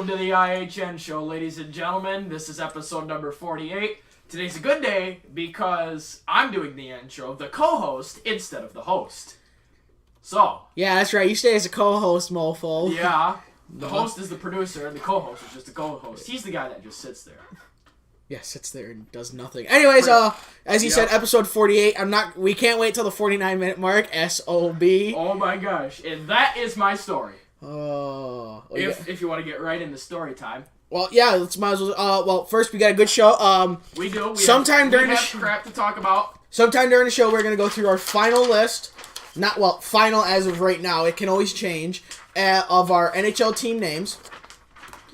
Welcome to the IHN show, ladies and gentlemen. This is episode number 48. Today's a good day because I'm doing the intro, the co-host, instead of the host. So. Yeah, that's right. You stay as a co-host, mofo. Yeah. The host is the producer, and the co-host is just the co-host. He's the guy that just sits there. Yeah, sits there and does nothing. Anyways, as you said, episode 48. We can't wait till the 49-minute mark. S.O.B. Oh my gosh. And that is my story. Oh. If you want to get right into story time. Well, yeah, might as well. Well, first we got a good show. We do. We have crap to talk about. Sometime during the show, we're gonna go through our final list. Final as of right now. It can always change. Of our NHL team names.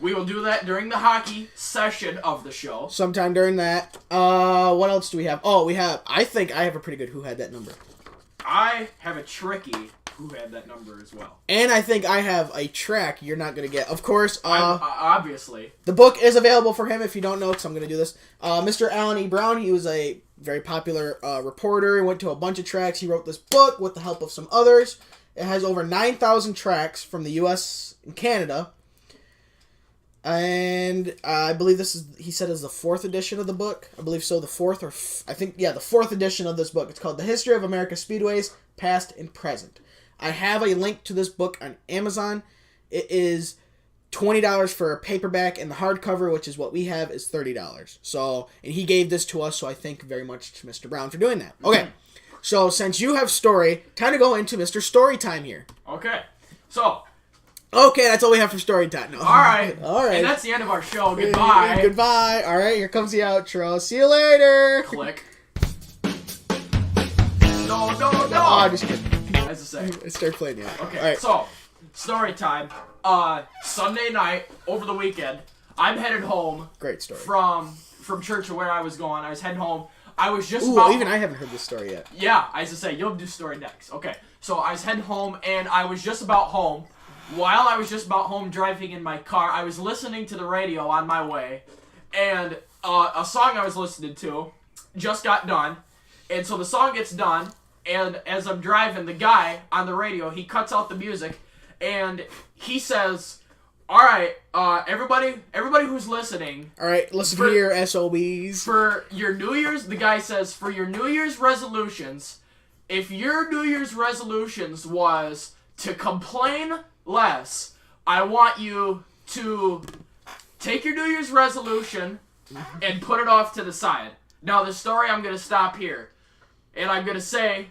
We will do that during the hockey session of the show. Sometime during that. What else do we have? Oh, I think I have a pretty good who had that number. I have a tricky who had that number as well. And I think I have a track you're not going to get. Of course. Obviously. The book is available for him if you don't know, because I'm going to do this. Mr. Allan E. Brown, he was a very popular reporter. He went to a bunch of tracks. He wrote this book with the help of some others. It has over 9,000 tracks from the U.S. and Canada. And I believe he said is the 4th edition of the book. I believe so, the 4th the 4th edition of this book. It's called The History of America's Speedways, Past and Present. I have a link to this book on Amazon. It is $20 for a paperback, and the hardcover, which is what we have, is $30. So, and he gave this to us, so I thank very much to Mr. Brown for doing that. Okay, so since you have story, time to go into Mr. Storytime here. Okay, so. Okay, that's all we have for story time. No. All right. And that's the end of our show. Goodbye. Goodbye. All right, here comes the outro. See you later. Click. No. Oh, I'm just kidding. As I say. Start playing now. Okay, all right. So, story time. Sunday night, over the weekend, I'm headed home. Great story. From church or where I was going. I was heading home. I was just even I haven't heard this story yet. Yeah, as I say, you'll do story next. Okay, so I was heading home, and I was just about home. While I was just about home driving in my car, I was listening to the radio on my way, and a song I was listening to just got done, and so the song gets done, and as I'm driving, the guy on the radio, he cuts out the music, and he says, all right, everybody who's listening. All right, listen here, SOBs. For your New Year's, the guy says, for your New Year's resolutions, if your New Year's resolutions was to complain less, I want you to take your New Year's resolution and put it off to the side. Now, the story, I'm going to stop here. And I'm going to say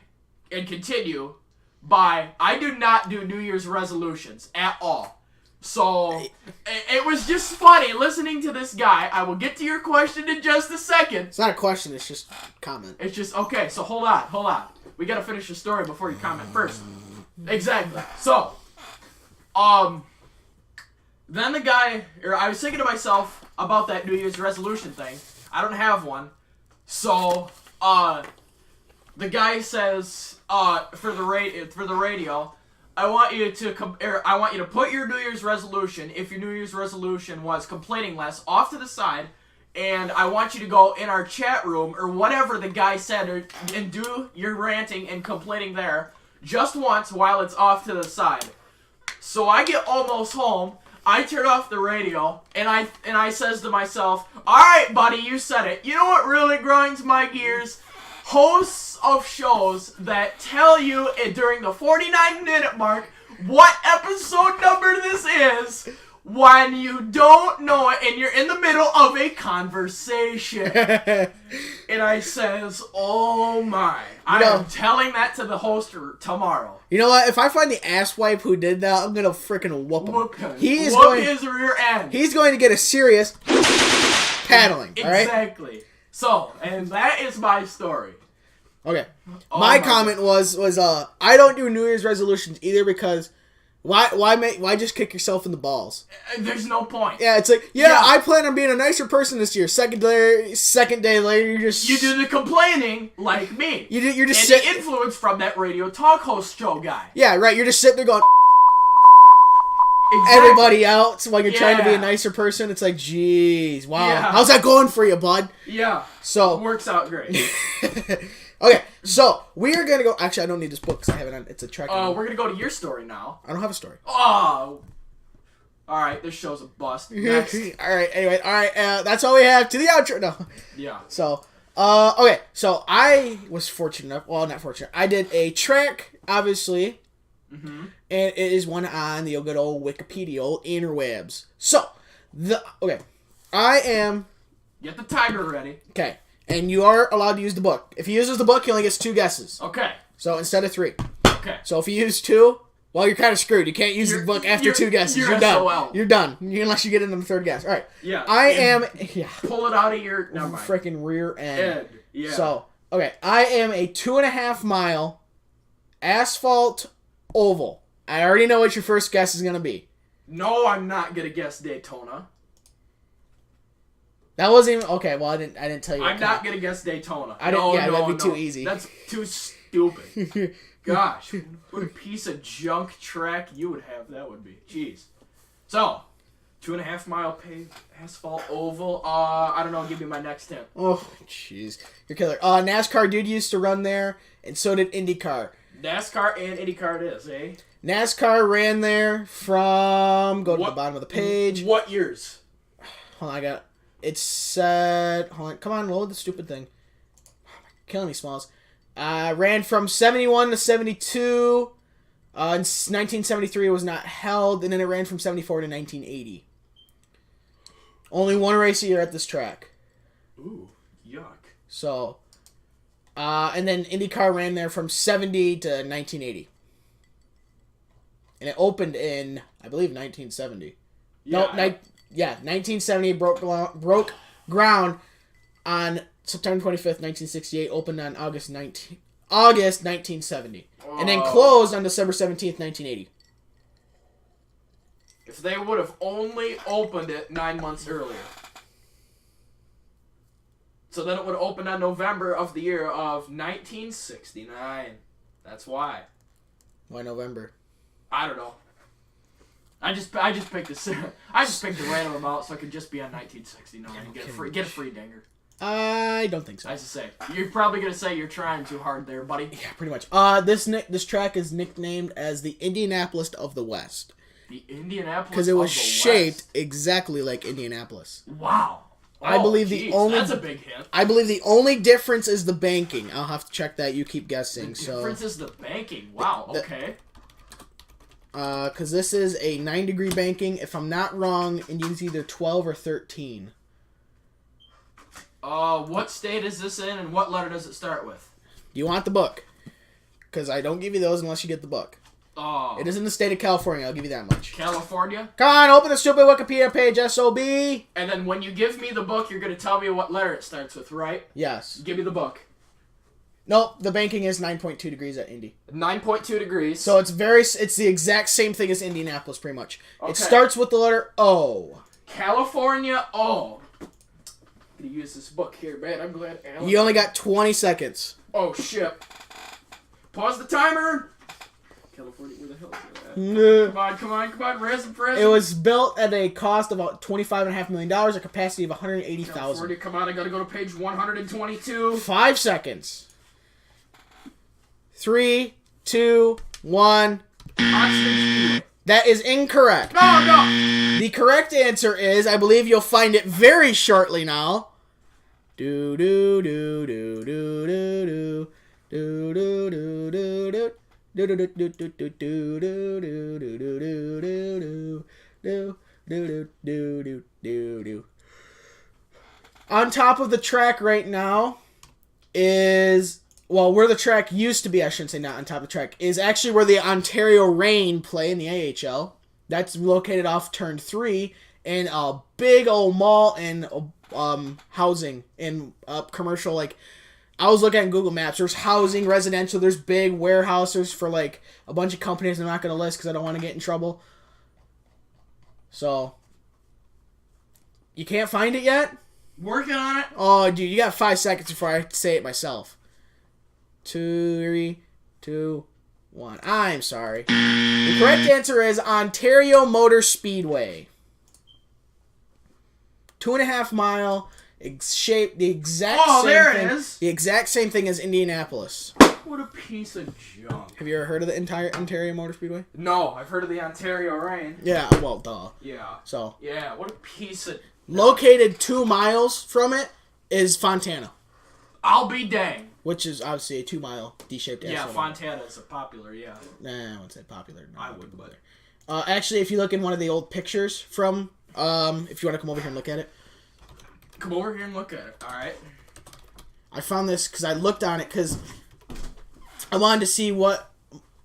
and continue by, I do not do New Year's resolutions at all. So, it was just funny listening to this guy. I will get to your question in just a second. It's not a question, it's just a comment. It's just, okay, so hold on. We got to finish the story before you comment first. Exactly. So, then the guy, I was thinking to myself about that New Year's resolution thing. I don't have one. So, the guy says, for the radio, I want you to put your New Year's resolution, if your New Year's resolution was complaining less, off to the side, and I want you to go in our chat room, or whatever the guy said, and do your ranting and complaining there, just once while it's off to the side. So I get almost home, I turn off the radio, and I says to myself, alright buddy, you said it. You know what really grinds my gears? Hosts of shows that tell you during the 49-minute mark what episode number this is when you don't know it and you're in the middle of a conversation. And I says, oh my. I am telling that to the host tomorrow. You know what? If I find the asswipe who did that, I'm going to freaking whoop him. Whoop his rear end. He's going to get a serious paddling. Exactly. All right? So, and that is my story. Okay. My comment was I don't do New Year's resolutions either because why just kick yourself in the balls? There's no point. Yeah, it's like, I plan on being a nicer person this year. Second day later, you do the complaining like me. You're just the influence from that radio talk host show guy. Yeah, right. You're just sitting there going exactly. Everybody out while you're trying to be a nicer person. It's like, geez, wow. Yeah. How's that going for you, bud? Yeah. So works out great. Okay, so we are going to go... Actually, I don't need this book because I have it on... It's a track. We're going to go to your story now. I don't have a story. Oh. All right, this show's a bust. Next. All right, anyway, that's all we have to the outro. No. Yeah. So, okay, so I was fortunate enough, well, not fortunate, I did a track, obviously, and it is one on the good old Wikipedia, old interwebs. So, I am... Get the timer ready. Okay, and you are allowed to use the book. If he uses the book, he only gets 2 guesses. Okay. So, instead of 3. Okay. So, if you use 2... Well, you're kind of screwed. You can't use the book after 2 guesses. You're done. SOL. You're done. Unless you get into the 3rd guess. All right. Yeah. I am... Yeah. Pull it out of your... Never mind. Freaking rear end. Yeah. So, okay. I am a 2.5 mile asphalt oval. I already know what your first guess is going to be. No, I'm not going to guess Daytona. That wasn't even... Okay, well, I didn't tell you. I'm not going to guess Daytona. That'd be too easy. That's too stupid. Gosh, what a piece of junk track you would have that would be. Jeez. So, 2.5 mile paved asphalt oval. I don't know. Give me my next hint. Oh, jeez. You're killer. NASCAR dude used to run there, and so did IndyCar. NASCAR and IndyCar it is, eh? NASCAR ran there from... Go to the bottom of the page. What years? Hold on, it said... Hold on, come on, load the stupid thing. Killing me, Smalls. Ran from 71 to 72. In 1973 it was not held, and then it ran from 74 to 1980. Only 1 race a year at this track. Ooh, yuck. So, and then IndyCar ran there from 70 to 1980. And it opened in, I believe, 1970. Yeah, 1970 broke ground on September 25th, 1968, opened on August 1970, and then closed on December 17th, 1980. If they would have only opened it 9 months earlier. So then it would have opened on November of the year of 1969. That's why. Why November? I don't know. I just picked a random amount so I could just be on 1969 and get a free dinger. I don't think so. As I say, you're probably gonna say you're trying too hard there, buddy. Yeah, pretty much. This track is nicknamed as the Indianapolis of the West. The Indianapolis because it was shaped exactly like Indianapolis. Wow. I believe that's a big hint. I believe the only difference is the banking. I'll have to check that. You keep guessing. The difference is the banking. Wow. Okay. Because this is a 9-degree banking. If I'm not wrong, and it's either 12 or 13. What state is this in, and what letter does it start with? Do you want the book? Because I don't give you those unless you get the book. Oh. It is in the state of California, I'll give you that much. California? Come on, open the stupid Wikipedia page, SOB! And then when you give me the book, you're going to tell me what letter it starts with, right? Yes. Give me the book. Nope, the banking is 9.2 degrees at Indy. 9.2 degrees. So it's the exact same thing as Indianapolis, pretty much. Okay. It starts with the letter O. California O. I'm going to use this book here, man. I'm glad Allan... You only got 20 seconds. Oh, shit. Pause the timer! California, where the hell is it at? Come on, present. It was built at a cost of about $25.5 million, a capacity of 180,000. California, come on, I gotta go to page 122. 5 seconds. 3, 2, 1. That is incorrect. No! The correct answer is, I believe you'll find it very shortly now. Do do do do do do do do do do do. On top of the track right now is, well, where the track used to be, I shouldn't say not on top of the track, is actually where the Ontario Reign play in the AHL. That's located off turn 3 in a big old mall and housing and commercial, like, I was looking at Google Maps. There's housing, residential. There's big warehouses for, like, a bunch of companies I'm not going to list because I don't want to get in trouble. So, you can't find it yet? Working on it. Oh, dude, you got 5 seconds before I say it myself. 2, 3, 2, 1. I'm sorry. The correct answer is Ontario Motor Speedway. 2.5 mile... shape the exact same there thing. it is. The exact same thing as Indianapolis. What a piece of junk. Have you ever heard of the entire Ontario Motor Speedway? No, I've heard of the Ontario Reign. Yeah, well, duh. Yeah. So. Yeah, what a piece of... Located 2 miles from it is Fontana. I'll be dang. Which is obviously a 2-mile D-shaped asphalt. Yeah, Fontana is a popular, yeah. Nah, I wouldn't say popular. No, I would, but... Actually, if you look in one of the old pictures from, if you want to come over here and look at it. Come over here and look at it, alright? I found this because I looked on it because I wanted to see what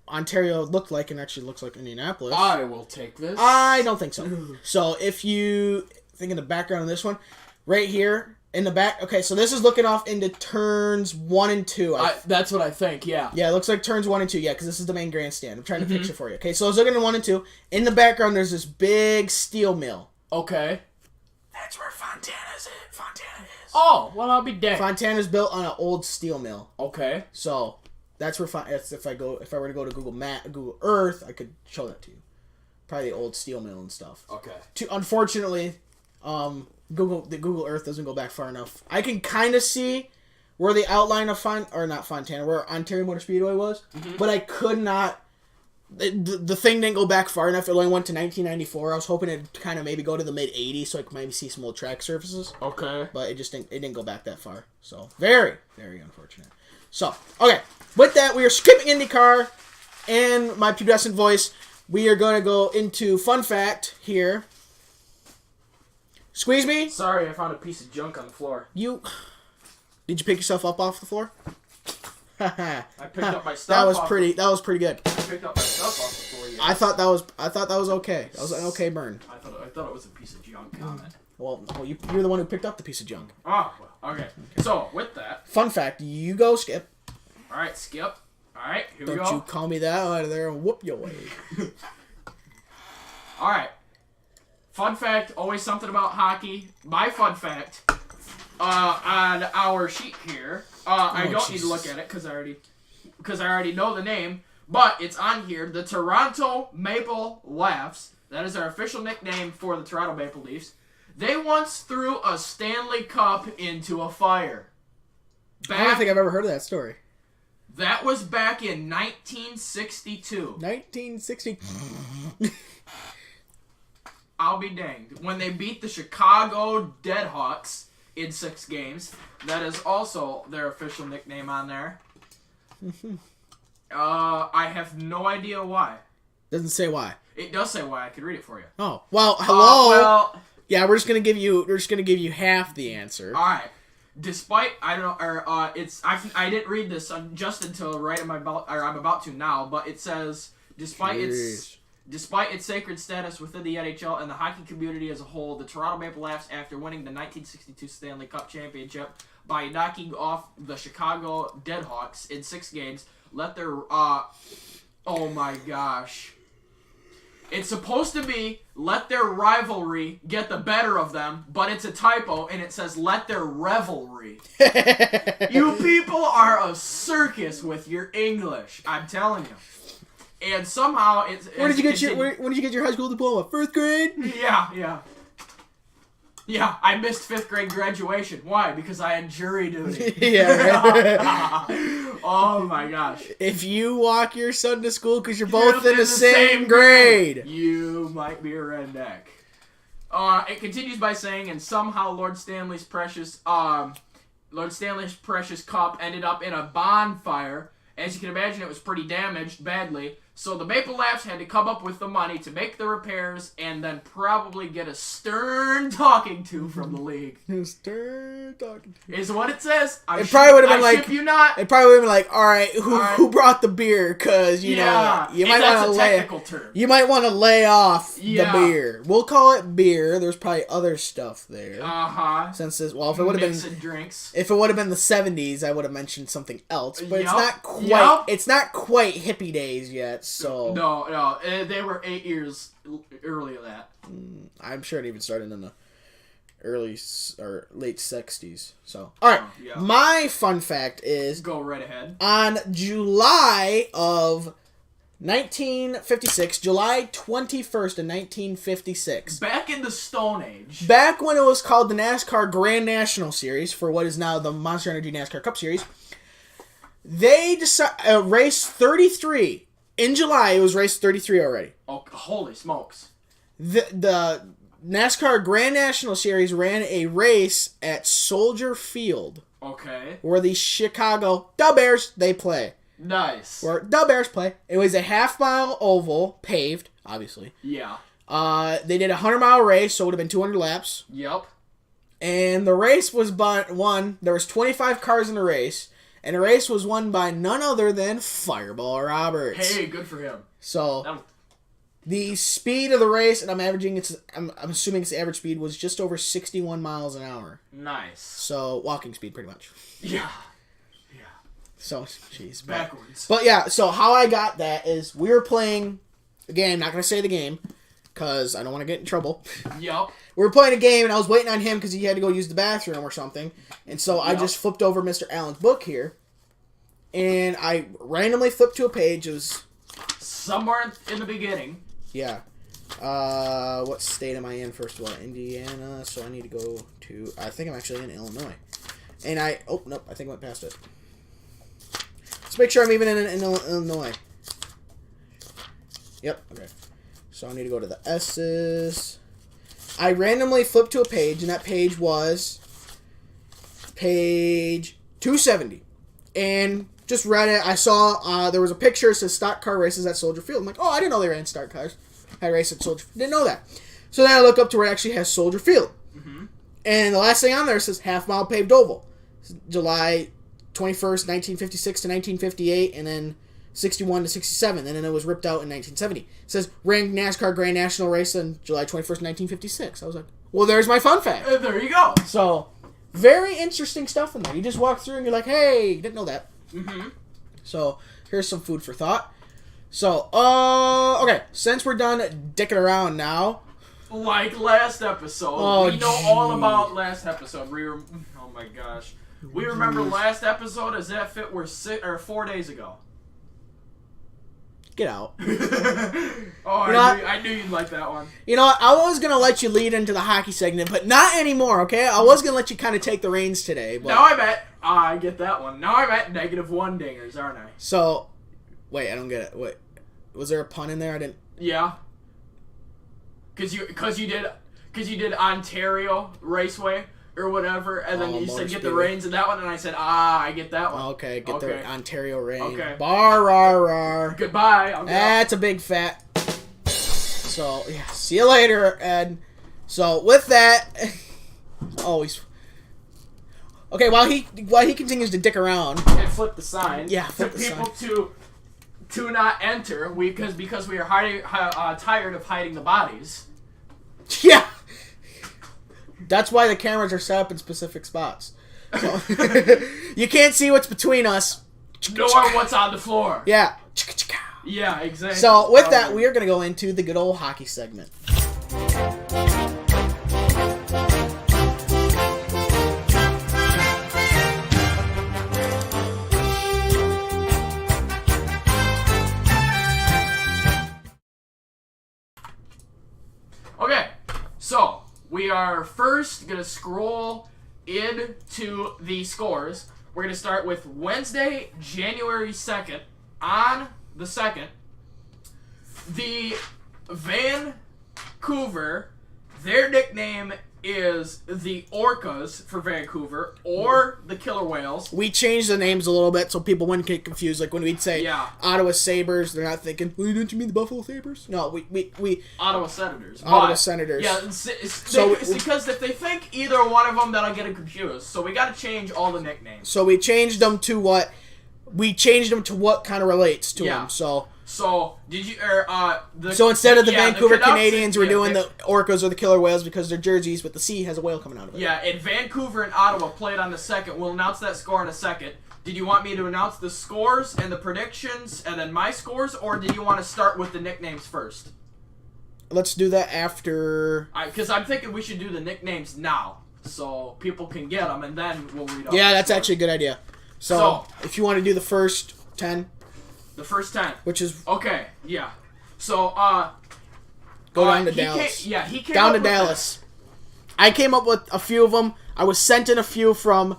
Ontario looked like, and actually looks like Indianapolis. I will take this. I don't think so. So if you think in the background of this one, right here in the back. Okay, so this is looking off into turns 1 and 2. That's what I think. Yeah. Yeah, it looks like turns 1 and 2. Yeah, because this is the main grandstand. I'm trying to picture for you. Okay, so I was looking at 1 and 2. In the background, there's this big steel mill. Okay. That's where Fontana is. Oh, well, I'll be dead. Fontana's built on an old steel mill. Okay. So that's where if I were to go to Google Earth, I could show that to you. Probably the old steel mill and stuff. Okay. Unfortunately, Google Earth doesn't go back far enough. I can kind of see where the outline of where Ontario Motor Speedway was, but I could not. The thing didn't go back far enough. It only went to 1994. I was hoping it'd kind of maybe go to the mid 80s so I could maybe see some old track surfaces. Okay. But it didn't go back that far. So very, very unfortunate. So, okay. With that, we are skipping IndyCar and my pubescent voice. We are going to go into fun fact here. Squeeze me. Sorry, I found a piece of junk on the floor. Did you pick yourself up off the floor? I picked up my stuff. That was pretty good. I picked up my stuff off the floor. Yeah. I thought that was okay. That was an okay burn. I thought it was a piece of junk comment. Well, you're the one who picked up the piece of junk. Oh, well, okay. So with that, fun fact, you go, Skip. All right, Skip. All right, here we go. Don't you call me that out of there and whoop your way. All right. Fun fact, always something about hockey. My fun fact, on our sheet here. I don't need to look at it because I already know the name, but it's on here. The Toronto Maple Leafs. That is our official nickname for the Toronto Maple Leafs. They once threw a Stanley Cup into a fire. I don't think I've ever heard of that story. That was back in 1962. 1960. I'll be danged. When they beat the Chicago Deadhawks in 6 games. That is also their official nickname on there. I have no idea why. Doesn't say why. It does say why. I could read it for you. Oh, well, hello. Yeah, we're just gonna give you half the answer. All right. Despite I didn't read this just until I'm about to now, but it says despite its sacred status within the NHL and the hockey community as a whole, the Toronto Maple Leafs, after winning the 1962 Stanley Cup championship by knocking off the Chicago Deadhawks in 6 games, let their oh my gosh. It's supposed to be let their rivalry get the better of them, but it's a typo and it says let their revelry. You people are a circus with your English, I'm telling you. And somehow it's when did you get your high school diploma? 1st grade? Yeah, I missed 5th grade graduation. Why? Because I had jury duty. Yeah, right? Oh my gosh. If you walk your son to school because you're both in the same grade, you might be a redneck. It continues by saying, and somehow Lord Stanley's precious cup ended up in a bonfire. As you can imagine, it was pretty damaged badly. So the Maple Leafs had to come up with the money to make the repairs and then probably get a stern talking to from the league. Stern talking to. Is what it says. It probably would have been like, ship you not. It probably would have been like, all right, who brought the beer? Because you know you might want to technical term. You might want to lay off the beer. We'll call it beer. There's probably other stuff there. Since this, if it would have been drinks. If it would have been the 70s, I would have mentioned something else. But it's not quite. It's not quite hippie days yet. So no, they were 8 years early of that. I'm sure it even started in the early or late 60s. So all right, my fun fact is go right ahead. On July of 1956, July 21st of 1956. Back in the Stone Age. Back when it was called the NASCAR Grand National Series for what is now the Monster Energy NASCAR Cup Series. They race 33 in July. It was race 33 already. Oh, holy smokes! The NASCAR Grand National Series ran a race at Soldier Field. Okay. Where the Chicago Bears they play. Nice. Where the Bears play. It was a half-mile oval, paved, obviously. Yeah. They did a 100-mile race, so it would have been 200 laps. Yep. And the race was won. There was 25 cars in the race, and the race was won by none other than Fireball Roberts. Hey, good for him. So the speed of the race, and I'm assuming its average speed was just over 61 miles an hour. Nice. So walking speed, pretty much. Yeah. So, jeez. Backwards. But yeah, so how I got that is we were playing a game. Not going to say the game because I don't want to get in trouble. Yep. We were playing a game and I was waiting on him because he had to go use the bathroom or something. And so I just flipped over Mr. Allen's book here. And I randomly flipped to a page. It was somewhere in the beginning. Yeah. What state am I in, first of all? Indiana. So I need to go to... I think I'm actually in Illinois. And oh, nope. I think I went past it. Let's make sure I'm even in Illinois. Yep, okay. So I need to go to the S's. I randomly flipped to a page, and that page was page 270. And just read it. I saw there was a picture that says stock car races at Soldier Field. I'm like, oh, I didn't know they ran stock cars. I raced at Soldier Field. Didn't know that. So then I look up to where it actually has Soldier Field. Mm-hmm. And the last thing on there says half-mile paved oval. July 21st, 1956 to 1958, and then 61 to 67, and then it was ripped out in 1970. It says, ran NASCAR Grand National Race on July 21st, 1956. I was like, well, there's my fun fact. There you go. So, very interesting stuff in there. You just walk through and you're like, hey, didn't know that. Mm-hmm. So, here's some food for thought. So, okay, since we're done dicking around now. Like last episode. We know all about last episode. Oh my gosh. We remember last episode as if it were 4 days ago. Get out. I knew you'd like that one. You know what? I was going to let you lead into the hockey segment, but not anymore, okay? I was going to let you kind of take the reins today. But... Now I'm at... I get that one. Now I'm at -1 dingers, aren't I? So, wait, I don't get it. Wait, was there a pun in there? I didn't... Yeah. Because you did Ontario Raceway. Or whatever, and then you said get the reins in that one, and I said, I get that one. Okay, get the Ontario rein. Okay. Bar. Goodbye. That's a big fat. So, yeah, see you later, Ed. So, with that, always. Okay, while he continues to dick around. And flip the sign. Yeah, flip the people sign. to not enter, because we are tired of hiding the bodies. Yeah. That's why the cameras are set up in specific spots. So, you can't see what's between us. Nor what's on the floor. Yeah. Yeah, exactly. So, with that, we are going to go into the good old hockey segment. Okay, so... We are first going to scroll into the scores. We're going to start with Wednesday, January 2nd. On the 2nd, the Vancouver, their nickname is the Orcas for Vancouver, or the Killer Whales. We changed the names a little bit so people wouldn't get confused. Like when we'd say Ottawa Sabres, they're not thinking, well, didn't you mean the Buffalo Sabres? No, we Ottawa Senators. Ottawa Senators. Yeah, it's because if they think either one of them, then I'll get them confused. So we got to change all the nicknames. So we changed them to what kind of relates to them. So did you So instead of the Vancouver Canadians, we're doing the Orcas or the Killer Whales because their jerseys with the C has a whale coming out of it. Yeah, and Vancouver and Ottawa played on the 2nd. We'll announce that score in a second. Did you want me to announce the scores and the predictions and then my scores, or did you want to start with the nicknames first? Let's do that after. Because I'm thinking we should do the nicknames now, so people can get them, and then we'll read off. Yeah, that's actually a good idea. So if you want to do the first 10. The first 10. Which is... Okay, yeah. So, go down to Dallas. He came down up to with Dallas. I came up with a few of them. I was sent in a few from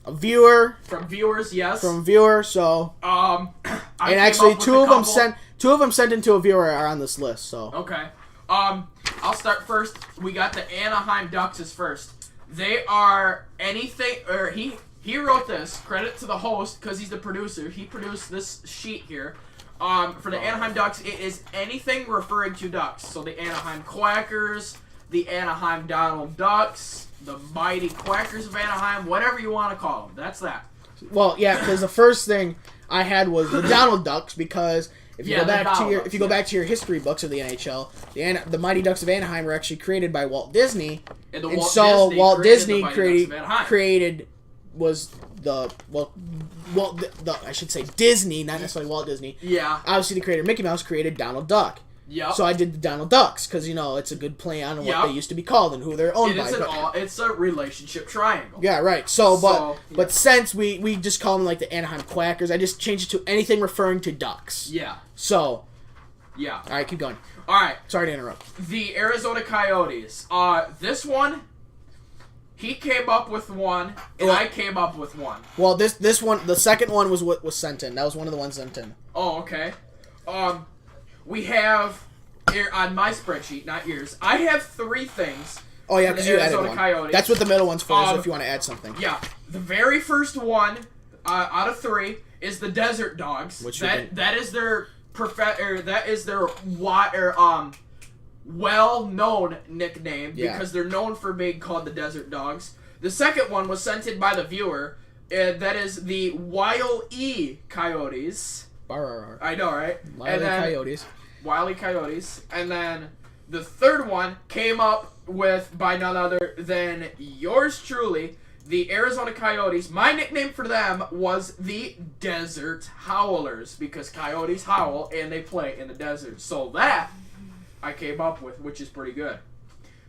a viewer. From viewers, yes. From viewer, so. I and actually, two of them sent into a viewer are on this list. So. Okay. I'll start first. We got the Anaheim Ducks as first. They are anything, or he wrote this. Credit to the host because he's the producer. He produced this sheet here. For the Anaheim Ducks, it is anything referring to ducks. So the Anaheim Quackers, the Anaheim Donald Ducks, the Mighty Quackers of Anaheim, whatever you want to call them. That's that. Well, yeah, because the first thing I had was the Donald Ducks because. If you go back to your history books of the NHL, the Mighty Ducks of Anaheim were actually created by Walt Disney, and Walt Disney created was I should say Disney, not necessarily Walt Disney. Yeah. Obviously, the creator Mickey Mouse created Donald Duck. Yep. So I did the Donald Ducks because it's a good play on what they used to be called and who they're owned by. It's a relationship triangle. Yeah, right. But since we just call them like the Anaheim Quackers, I just changed it to anything referring to ducks. Yeah. So. Yeah. All right, keep going. All right. Sorry to interrupt. The Arizona Coyotes. This one. He came up with one, and I came up with one. Well, this one, the second one was what was sent in. That was one of the ones sent in. Oh, okay. We have on my spreadsheet, not yours. I have 3 things. Oh yeah, because you added one. Coyotes. That's what the middle one's for. If you want to add something. Yeah, the very first one out of 3 is the Desert Dogs. That is their well-known nickname because they're known for being called the Desert Dogs. The second one was sent in by the viewer. That is the Wile E. Coyotes. I know, right? Wile E. Coyotes. And then the third one came up with by none other than yours truly, the Arizona Coyotes. My nickname for them was the Desert Howlers because coyotes howl and they play in the desert. So that I came up with, which is pretty good.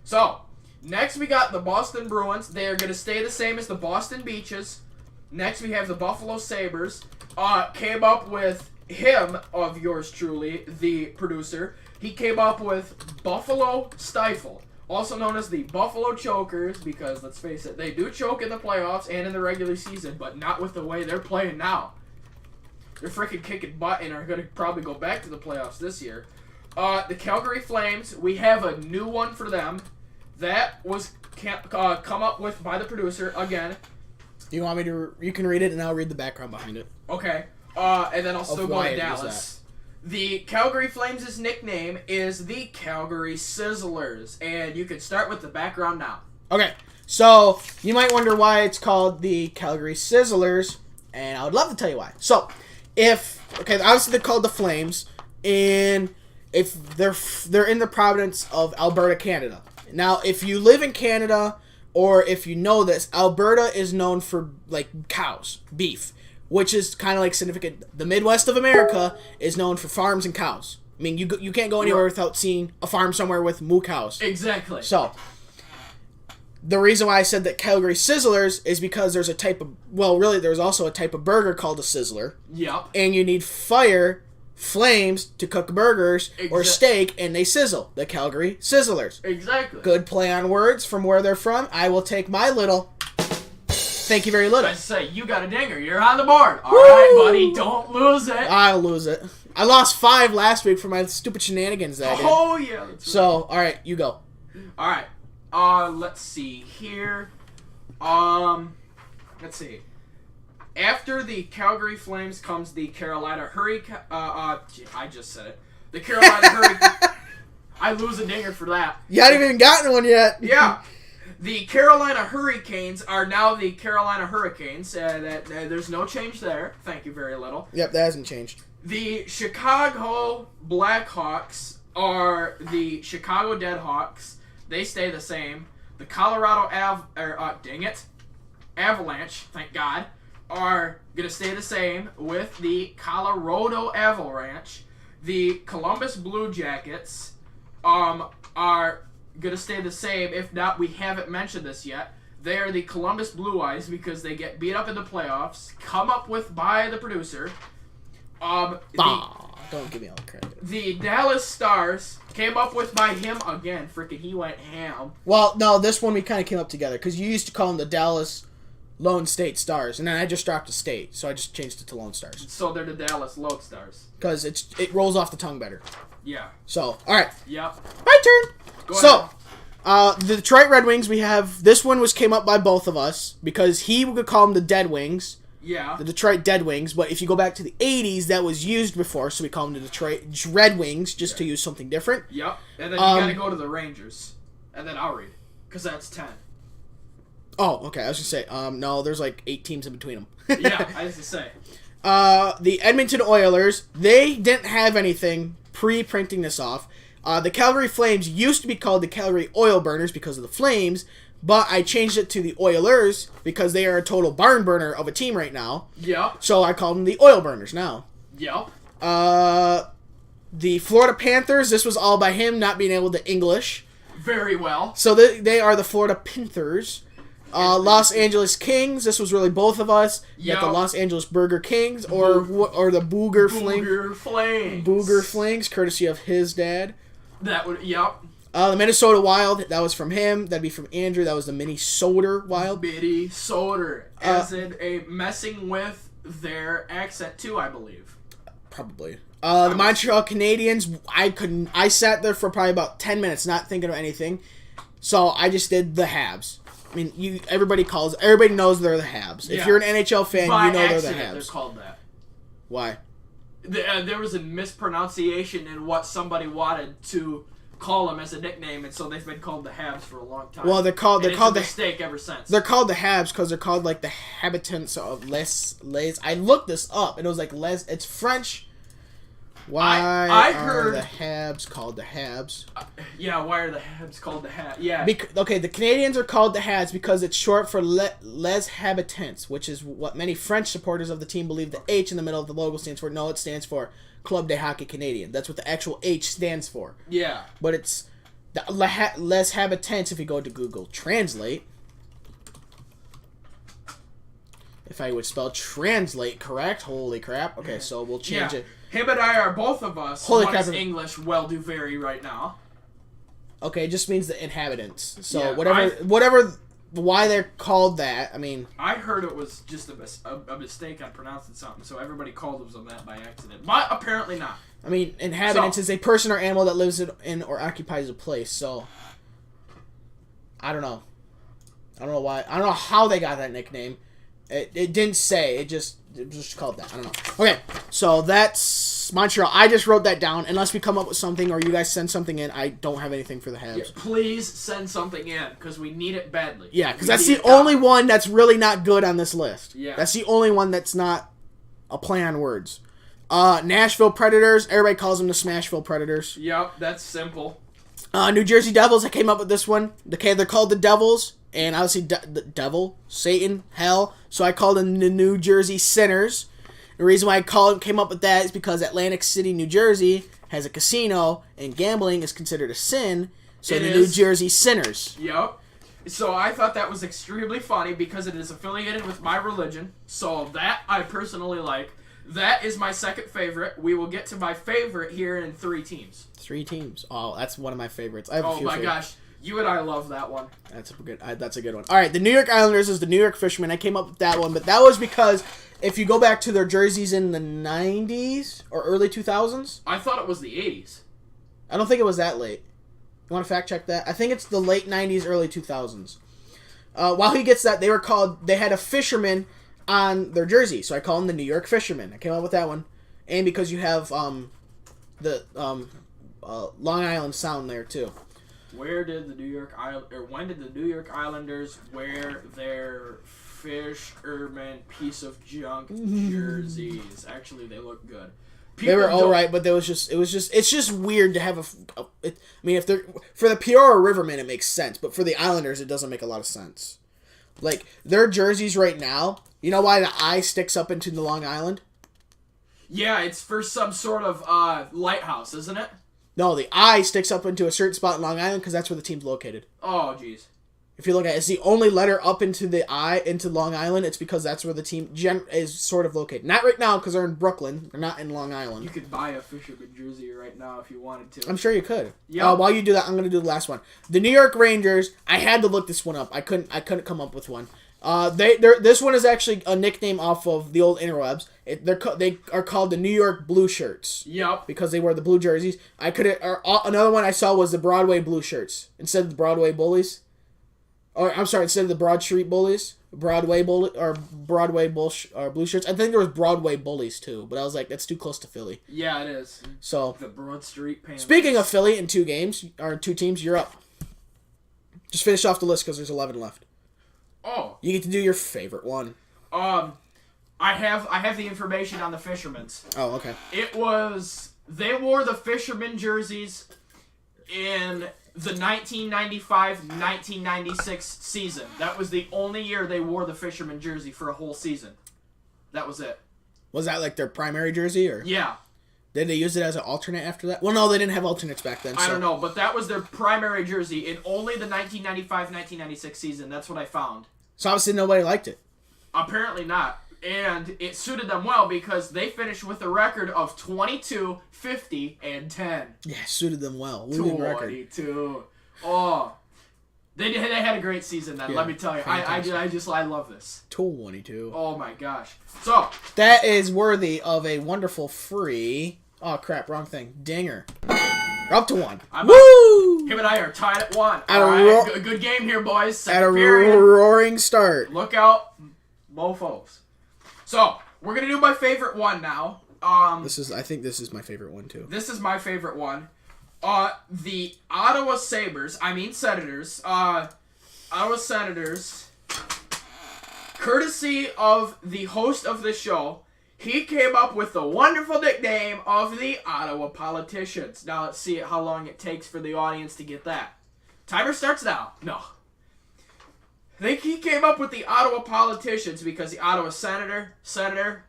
So, next we got the Boston Bruins. They are going to stay the same as the Boston Beaches. Next we have the Buffalo Sabres. Came up with him, of yours truly, the producer. He came up with Buffalo Stifle, also known as the Buffalo Chokers, because, let's face it, they do choke in the playoffs and in the regular season, but not with the way they're playing now. They're freaking kicking butt and are going to probably go back to the playoffs this year. The Calgary Flames, we have a new one for them. That was come up with by the producer, again. Do you want me to... You can read it and I'll read the background behind it. Okay. And then I'll still go to Dallas. The Calgary Flames' nickname is the Calgary Sizzlers. And you can start with the background now. Okay. So, you might wonder why it's called the Calgary Sizzlers. And I would love to tell you why. So, obviously they're called the Flames. And if they're in the province of Alberta, Canada. Now, if you live in Canada, or if you know this, Alberta is known for, like, cows, beef, which is kind of, like, significant. The Midwest of America is known for farms and cows. I mean, you can't go anywhere without seeing a farm somewhere with moo cows. Exactly. So, the reason why I said that Calgary Sizzlers is because there's a type of, well, really, there's also a type of burger called a sizzler. Yep. And you need flames to cook burgers or steak, and they sizzle. The Calgary Sizzlers. Exactly. Good play on words from where they're from. I will take my little. Thank you very little. I say, you got a dinger. You're on the board. All right, buddy. Don't lose it. I'll lose it. I lost 5 last week for my stupid shenanigans that I did. Oh, yeah. That's so, all right, you go. All right. Let's see here. Let's see. After the Calgary Flames comes the Carolina Hurricane. I just said it. The Carolina Hurricane. I lose a dinger for that. You haven't even gotten one yet. Yeah. The Carolina Hurricanes are now the Carolina Hurricanes. There's no change there. Thank you very little. Yep, that hasn't changed. The Chicago Blackhawks are the Chicago Deadhawks. They stay the same. The Colorado Avalanche, thank God, are going to stay the same with the Colorado Avalanche. The Columbus Blue Jackets are going to stay the same. If not, we haven't mentioned this yet. They are the Columbus Blue Eyes because they get beat up in the playoffs. Come up with by the producer. Don't give me all the credit. The Dallas Stars came up with by him again. Freaking, he went ham. Well, no, this one we kind of came up together because you used to call them the Dallas Lone State Stars, and then I just dropped a state, so I just changed it to Lone Stars. So they're the Dallas Lone Stars. Because it rolls off the tongue better. Yeah. So, alright. Yep. My turn! Go ahead. The Detroit Red Wings, we have... This one came up by both of us, because he would call them the Dead Wings. Yeah. The Detroit Dead Wings, but if you go back to the 80s, that was used before, so we call them the Detroit Red Wings, just to use something different. Yep. And then you gotta go to the Rangers. And then I'll read. Because that's 10. Oh, okay. I was going to say, no, there's like 8 teams in between them. Yeah, I was to say. The Edmonton Oilers, they didn't have anything pre-printing this off. The Calgary Flames used to be called the Calgary Oil Burners because of the Flames, but I changed it to the Oilers because they are a total barn burner of a team right now. Yep. So I call them the Oil Burners now. Yep. The Florida Panthers, this was all by him not being able to English. Very well. So they are the Florida Panthers. Los Angeles Kings, this was really both of us. You got the Los Angeles Burger Kings or the Booger Flames. Booger Flames. Booger Flames, courtesy of his dad. That would, yep. The Minnesota Wild, that was from him. That'd be from Andrew. That was the Minnesota Wild. Bitty Soder. As in a messing with their accent too, I believe. Probably. The Montreal Canadiens, I sat there for probably about 10 minutes not thinking of anything. So I just did the Habs. I mean, everybody knows they're the Habs. Yeah. If you're an NHL fan, By you know accident, they're the Habs. they're called that. Why? There was a mispronunciation in what somebody wanted to call them as a nickname, and so they've been called the Habs for a long time. Well, they're called a mistake ever since. They're called the Habs because they're called like the habitants of Les. I looked this up and it was like Les. It's French. Why I are heard the Habs called the Habs? Yeah, why are the Habs called the Habs? Yeah. Okay, the Canadians are called the Habs because it's short for Les Habitants, which is what many French supporters of the team believe the H in the middle of the logo stands for. No, it stands for Club de Hockey Canadien. That's what the actual H stands for. Yeah. But it's the Les Habitants if you go to Google Translate. If I would spell translate correct, holy crap. Okay, so we'll change it. Him and I are both of us. Holy One crap. is English well-do-very right now. Okay, it just means the inhabitants. So Yeah, whatever, why they're called that, I mean... I heard it was just a mistake on pronouncing something, so everybody called them that by accident. But apparently not. I mean, inhabitants is a person or animal that lives in or occupies a place, so... I don't know. I don't know why. I don't know how they got that nickname. It didn't say. It was just called that. I don't know. Okay, so that's Montreal. I just wrote that down. Unless we come up with something or you guys send something in, I don't have anything for the Habs. Yeah, please send something in, because we need it badly. Yeah, because that's the only one that's really not good on this list. Yeah. That's the only one that's not a play on words. Nashville Predators. Everybody calls them the Smashville Predators. Yep, that's simple. New Jersey Devils. I came up with this one. Okay, they're called the Devils. And obviously, the devil, Satan, hell. So I called them the New Jersey Sinners. The reason why I came up with that is because Atlantic City, New Jersey, has a casino, and gambling is considered a sin. So New Jersey Sinners. Yep. So I thought that was extremely funny because it is affiliated with my religion. So that I personally like. That is my second favorite. We will get to my favorite here in 3 teams. 3 teams. Oh, that's one of my favorites. I have a few my favorites. gosh. You and I love that one. That's a good one. All right, the New York Islanders is the New York Fishermen. I came up with that one, but that was because if you go back to their jerseys in the 90s or early 2000s. I thought it was the 80s. I don't think it was that late. You want to fact check that? I think it's the late 90s, early 2000s. While he gets that, they had a fisherman on their jersey, so I call them the New York Fishermen. I came up with that one. And because you have the Long Island Sound there, too. When did the New York Islanders wear their fisherman piece of junk jerseys? Actually, they look good. They were all right, but it's just weird to have I mean, if they're for the Peoria Rivermen, it makes sense, but for the Islanders, it doesn't make a lot of sense. Like their jerseys right now, you know why the I sticks up into the Long Island? Yeah, it's for some sort of lighthouse, isn't it? No, the I sticks up into a certain spot in Long Island because that's where the team's located. Oh, jeez. If you look at it, it's the only letter up into the I, into Long Island. It's because that's where the team is sort of located. Not right now because they're in Brooklyn. They're not in Long Island. You could buy a fisherman jersey right now if you wanted to. I'm sure you could. Yeah. While you do that, I'm going to do the last one. The New York Rangers, I had to look this one up. I couldn't come up with one. This one is actually a nickname off of the old interwebs. They are called the New York Blue Shirts. Yep. Because they wear the blue jerseys. Another one I saw was the Broadway Blue Shirts instead of the Broadway Bullies. Or I'm sorry, instead of the Broad Street Bullies, Broadway Blue Shirts. I think there was Broadway Bullies too, but I was like, that's too close to Philly. Yeah, it is. So the Broad Street Panthers. Speaking of Philly, in two teams, you're up. Just finish off the list because there's 11 left. Oh. You get to do your favorite one. I have the information on the Fishermen's. Oh, okay. They wore the Fisherman jerseys in the 1995-1996 season. That was the only year they wore the Fisherman jersey for a whole season. That was it. Was that like their primary jersey, or? Yeah. Did they use it as an alternate after that? Well, no, they didn't have alternates back then. I don't know, but that was their primary jersey in only the 1995-1996 season. That's what I found. So obviously nobody liked it. Apparently not. And it suited them well because they finished with a record of 22, 50, and 10. Yeah, it suited them well. Losing record. 22. Oh. They had a great season then, let me tell you. I love this. 22. Oh my gosh. So. That is worthy of a wonderful free... Oh crap, wrong thing. Dinger. We're up to 1. Woo! Him and I are tied at 1. Good game here, boys. At a roaring start. Look out, mofos. So, we're going to do my favorite one now. I think this is my favorite one, too. This is my favorite one. The Ottawa Senators, courtesy of the host of the show, he came up with the wonderful nickname of the Ottawa Politicians. Now, let's see how long it takes for the audience to get that. Timer starts now. No. I think he came up with the Ottawa Politicians because the Ottawa Senator,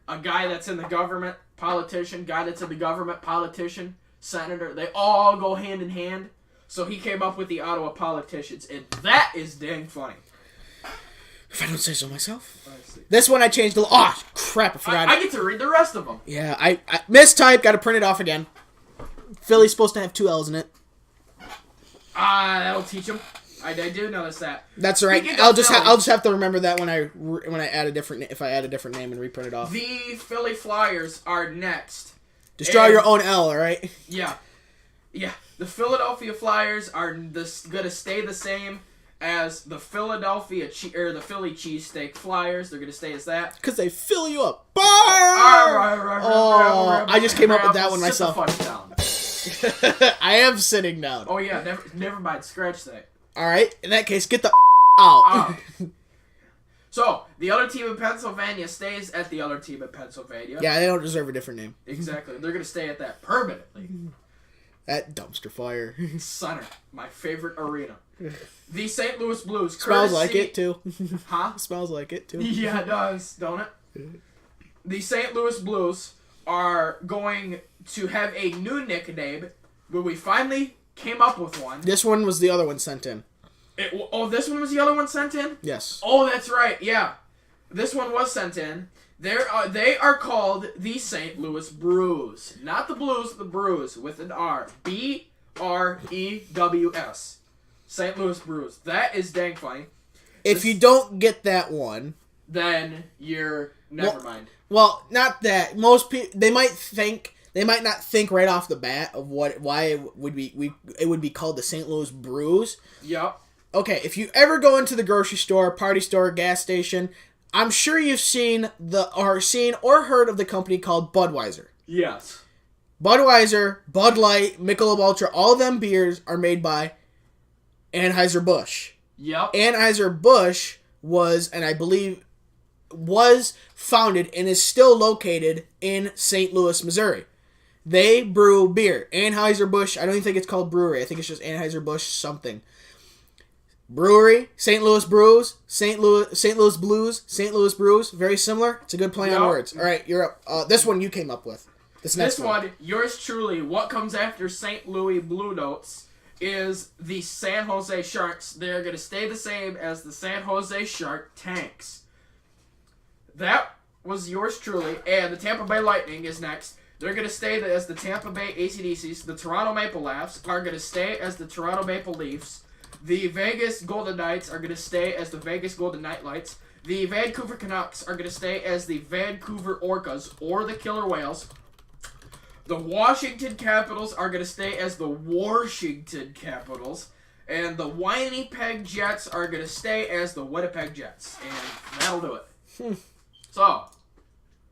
a guy that's in the government, politician, guy that's in the government, politician, senator, they all go hand in hand. So he came up with the Ottawa Politicians, and that is dang funny. If I don't say so myself. This one I changed the... Oh, crap, I forgot. I get to read the rest of them. Yeah, I mistyped, gotta print it off again. Philly's supposed to have 2 L's in it. That'll teach him. I do notice that. That's all right. I'll just have to remember that when I add a different name and reprint it off. The Philly Flyers are next. Just draw your own L, all right? Yeah. The Philadelphia Flyers are gonna stay the same as the Philly cheesesteak Flyers. They're gonna stay as that because they fill you up. I just came up with that one myself. I am sitting down. Oh yeah, never mind. Scratch that. All right, in that case, get the out. So, the other team in Pennsylvania stays at the other team in Pennsylvania. Yeah, they don't deserve a different name. Exactly. They're going to stay at that permanently. That dumpster fire. Center. My favorite arena. The St. Louis Blues. Smells like it, too. Huh? Smells like it, too. Yeah, it does, don't it? The St. Louis Blues are going to have a new nickname, but we finally came up with one. This one was the other one sent in. This one was the other one sent in? Yes. Oh, that's right. Yeah. This one was sent in. They are called the St. Louis Brews. Not the Blues, the Brews with an R. B-R-E-W-S. St. Louis Brews. That is dang funny. If you don't get that one, then you're never mind. Well, not that. Most people they might not think right off the bat of why it would be called the St. Louis Brews. Yep. Okay, if you ever go into the grocery store, party store, gas station, I'm sure you've seen or heard of the company called Budweiser. Yes. Budweiser, Bud Light, Michelob Ultra, all of them beers are made by Anheuser-Busch. Yep. Anheuser-Busch was founded and is still located in St. Louis, Missouri. They brew beer. Anheuser-Busch, I don't even think it's called brewery. I think it's just Anheuser-Busch something. Brewery, St. Louis Brews, St. Louis Blues, St. Louis Brews. Very similar. It's a good play on words. All right, you're up. This one you came up with. This one, yours truly, what comes after St. Louis Blue Notes is the San Jose Sharks. They're going to stay the same as the San Jose Shark Tanks. That was yours truly. And the Tampa Bay Lightning is next. They're going to stay as the Tampa Bay AC/DCs. The Toronto Maple Leafs are going to stay as the Toronto Maple Leafs. The Vegas Golden Knights are going to stay as the Vegas Golden Knight Lights. The Vancouver Canucks are going to stay as the Vancouver Orcas or the Killer Whales. The Washington Capitals are going to stay as the Washington Capitals. And the Winnipeg Jets are going to stay as the Winnipeg Jets. And that'll do it. So.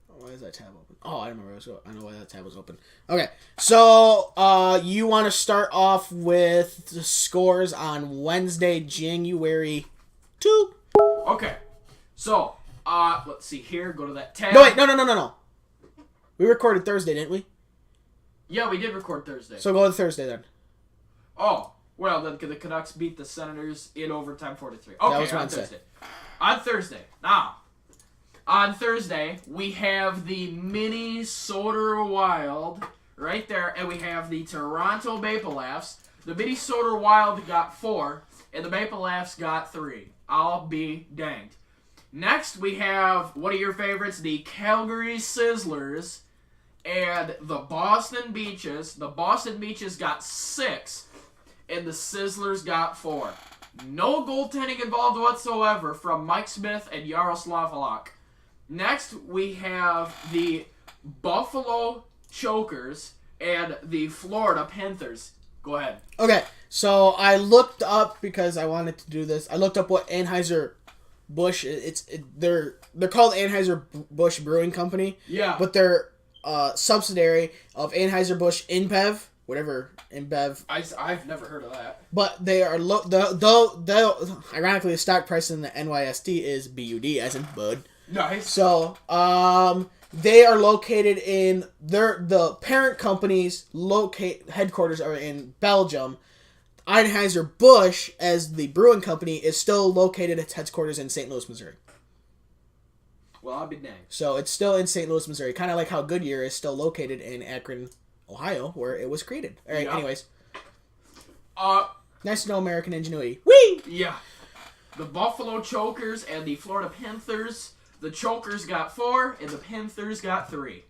Why is that tab open? Oh, I remember. I know why that tab was open. Okay. So, you want to start off with the scores on Wednesday, January 2? Okay. So, let's see here. Go to that tab. No, wait. No. We recorded Thursday, didn't we? Yeah, we did record Thursday. So go to Thursday then. Oh. Well, the Canucks beat the Senators in overtime 4-3. Okay, that was on Thursday. On Thursday. Now, on Thursday, we have the Minnesota Wild right there, and we have the Toronto Maple Leafs. The Minnesota Wild got 4, and the Maple Leafs got 3. I'll be danged. Next, we have one of your favorites, the Calgary Sizzlers, and the Boston Beaches. The Boston Beaches got 6. And the Sizzlers got 4. No goaltending involved whatsoever from Mike Smith and Yaroslav Halak. Next, we have the Buffalo Chokers and the Florida Panthers. Go ahead. Okay, so I looked up, because I wanted to do this, I looked up what Anheuser-Busch, they're called Anheuser-Busch Brewing Company. Yeah. But they're subsidiary of Anheuser-Busch InBev. Whatever InBev. I've never heard of that. But they are ironically the stock price in the NYST is BUD, as in Bud. Nice. So they are located in the parent company's headquarters are in Belgium. Anheuser-Busch, as the brewing company, is still located at its headquarters in St. Louis, Missouri. Well, I'll be dang. So it's still in St. Louis, Missouri, kind of like how Goodyear is still located in Akron, Ohio, where it was created. All right. Yeah. Anyways, nice to know American ingenuity. Whee! Yeah. The Buffalo Chokers and the Florida Panthers. The Chokers got 4, and the Panthers got 3.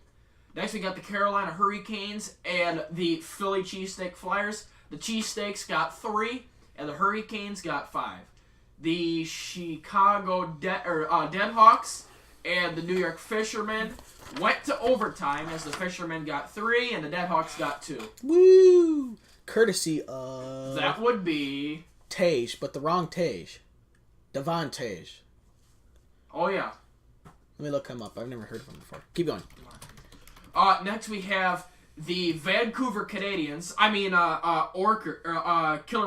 Next, we got the Carolina Hurricanes and the Philly Cheesesteak Flyers. The Cheesesteaks got 3, and the Hurricanes got 5. The Chicago Deadhawks and the New York Fishermen went to overtime, as the Fishermen got 3 and the Deadhawks got 2. Woo! Courtesy of... That would be... Tage, but the wrong Tage. Devon Tage. Oh, yeah. Let me look him up. I've never heard of him before. Keep going. Next we have the Vancouver Canadians. Killer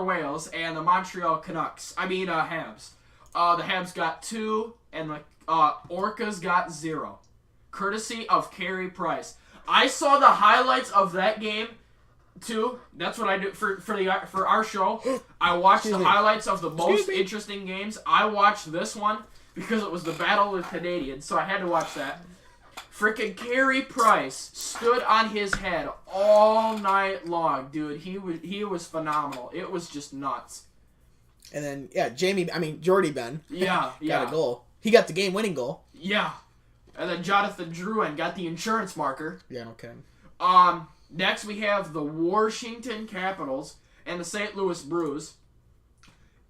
Whales and the Montreal Canucks. Habs. The Habs got 2 and the Orcas got 0. Courtesy of Carey Price. I saw the highlights of that game too. That's what I do for our show. I watched the highlights of the most interesting games. I watched this one because it was the Battle of the Canadians, so I had to watch that. Freaking Carey Price stood on his head all night long, dude. He was phenomenal. It was just nuts. And then Jordy Ben. Yeah, got a goal. He got the game-winning goal. Yeah. And then Jonathan Drouin got the insurance marker. Yeah, no kidding. Next we have the Washington Capitals and the St. Louis Blues.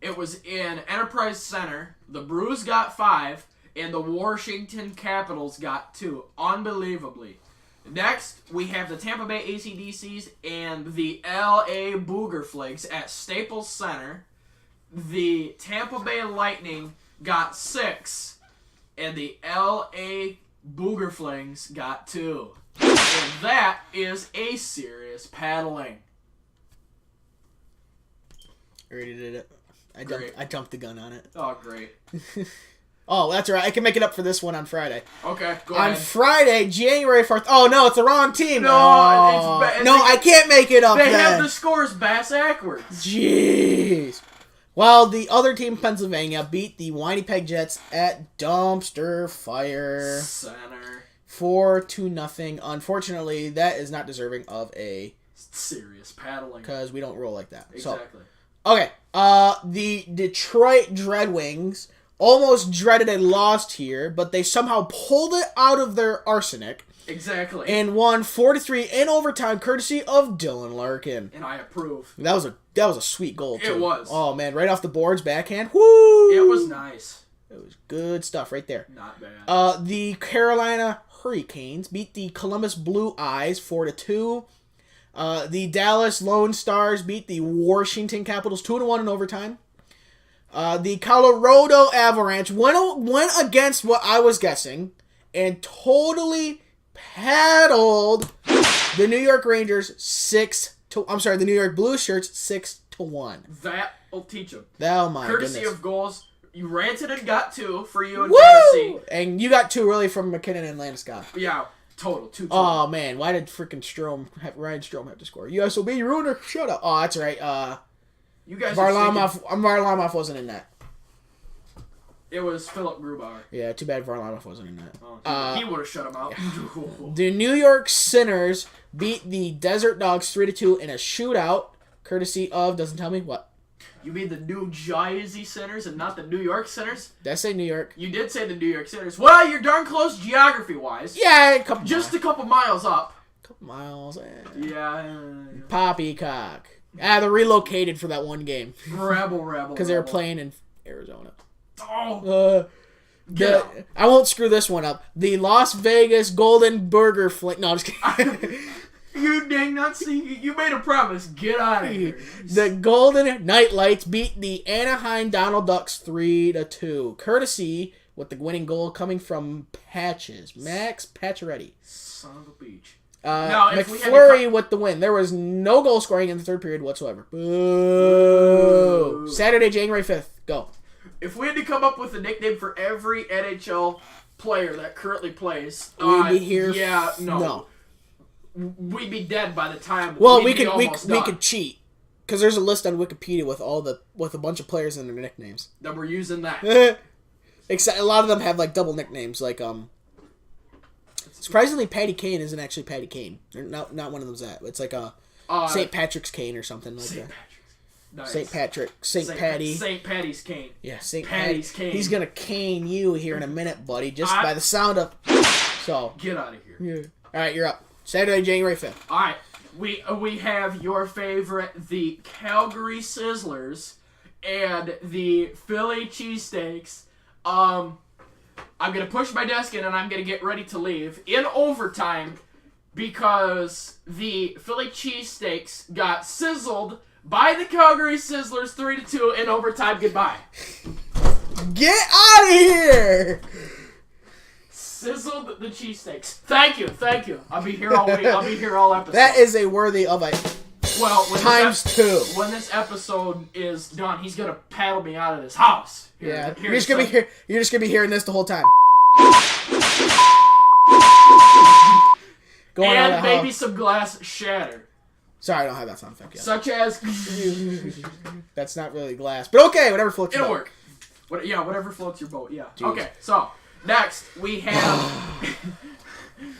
It was in Enterprise Center. The Blues got 5, and the Washington Capitals got 2. Unbelievably. Next, we have the Tampa Bay AC/DCs and the LA Booger Flakes at Staples Center. The Tampa Bay Lightning got 6, and the LA Booger Flings got 2. And that is a serious paddling. Already did it. I jumped the gun on it. Oh, great. Oh, that's right. I can make it up for this one on Friday. Okay, go ahead. On Friday, January 4th. Oh, no, it's the wrong team. No, I can't make it up They then. have the scores backwards. Jeez. Well, the other team, Pennsylvania, beat the Winnipeg Jets at Dumpster Fire. Center. 4-0. Unfortunately, that is not deserving of a... serious paddling. Because we don't roll like that. Exactly. So, okay. The Detroit Dreadwings almost dreaded a loss here, but they somehow pulled it out of their arsenic. Exactly. And won 4-3 in overtime, courtesy of Dylan Larkin. And I approve. That was a sweet goal, too. It was. Oh, man. Right off the boards, backhand. Woo! It was nice. It was good stuff right there. Not bad. The Carolina Hurricanes beat the Columbus Blue Eyes 4-2. The Dallas Lone Stars beat the Washington Capitals 2-1 in overtime. The Colorado Avalanche went against what I was guessing and totally paddled the New York Rangers the New York Blue Shirts 6-1. That'll teach them. Oh my Courtesy goodness. of goals. You ranted and got 2 for you in Woo! fantasy. And you got 2 really from McKinnon and Landeskog. Yeah, total. 2 total. Oh man, why did freaking Ryan Strome have to score? USOB, you ruined her shutout. Oh, that's right. You guys Varlamov wasn't in that. It was Philip Grubauer. Yeah, too bad Varlamov wasn't in that. Oh, he would have shut him out. The New York Sinners beat the Desert Dogs 3-2 in a shootout, courtesy of, doesn't tell me what. You mean the New Jersey Sinners and not the New York Sinners? Did I say New York? You did say the New York Sinners. Well, you're darn close geography-wise. Yeah, a couple miles up. Couple miles. Yeah. Poppycock. They're relocated for that one game. Rebel. Because they were playing in Arizona. Oh. I won't screw this one up. The Las Vegas Golden Burger Flame. No, I'm just kidding. You dang not see. You made a promise. Get out of here. The Golden Knights beat the Anaheim Donald Ducks 3-2. Courtesy with the winning goal coming from Max Pacioretty. Son of a beach. McFlurry with the win. There was no goal scoring in the third period whatsoever. Boo. Saturday, January 5th. Go. If we had to come up with a nickname for every NHL player that currently plays, we'd be here. Yeah, no. We'd be dead by the time. Well, we could cheat because there's a list on Wikipedia with a bunch of players and their nicknames. Then we're using that. Except a lot of them have like double nicknames. Like surprisingly, Patty Kane isn't actually Patty Kane. Not one of them's that. It's like a St. Patrick's Kane or something like that. Nice. St. Patrick, St. Patty. St. Patty's Kane. Yeah, St. Patty's Kane. He's gonna cane you here in a minute, buddy. Just by the sound of. So get out of here. Yeah. All right, you're up. Saturday, January 5th. All right, we have your favorite, the Calgary Sizzlers, and the Philly Cheesesteaks. I'm gonna push my desk in and I'm gonna get ready to leave in overtime because the Philly Cheesesteaks got sizzled by the Calgary Sizzlers 3-2 in overtime. Goodbye. Get out of here! Sizzled the cheesesteaks. Thank you. I'll be here all week. I'll be here all episode. That is a worthy of a times 2. When this episode is done, he's gonna paddle me out of this house. You're just gonna be here. You're just gonna be hearing this the whole time. And maybe some glass shattered. Sorry, I don't have that sound effect yet. Such as... That's not really glass. But okay, whatever floats your boat. It'll work. Whatever floats your boat, yeah. Jeez. Okay, so, next, we have...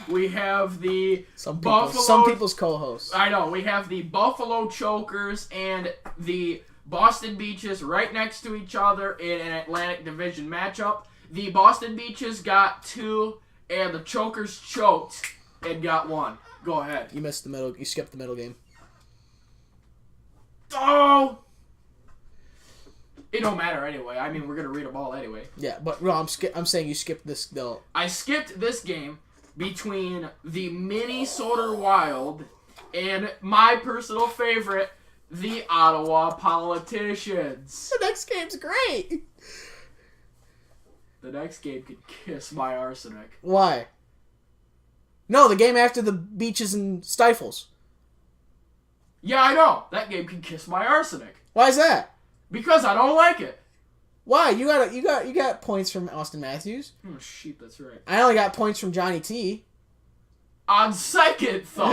we have the Buffalo... Some people's co-hosts. I know. We have the Buffalo Chokers and the Boston Beaches right next to each other in an Atlantic Division matchup. The Boston Beaches got 2, and the Chokers choked and got 1. Go ahead. You missed the middle. You skipped the middle game. Oh! It don't matter anyway. I mean, we're going to read them all anyway. Yeah, but no, I'm saying you skipped this, though. I skipped this game between the Minnesota Wild and my personal favorite, the Ottawa Politicians. The next game's great. The next game could kiss my arsenic. Why? No, the game after the Beaches and Stifles. Yeah, I know. That game can kiss my arsenic. Why is that? Because I don't like it. Why? You got points from Austin Matthews. Oh shit, that's right. I only got points from Johnny T. On second thought.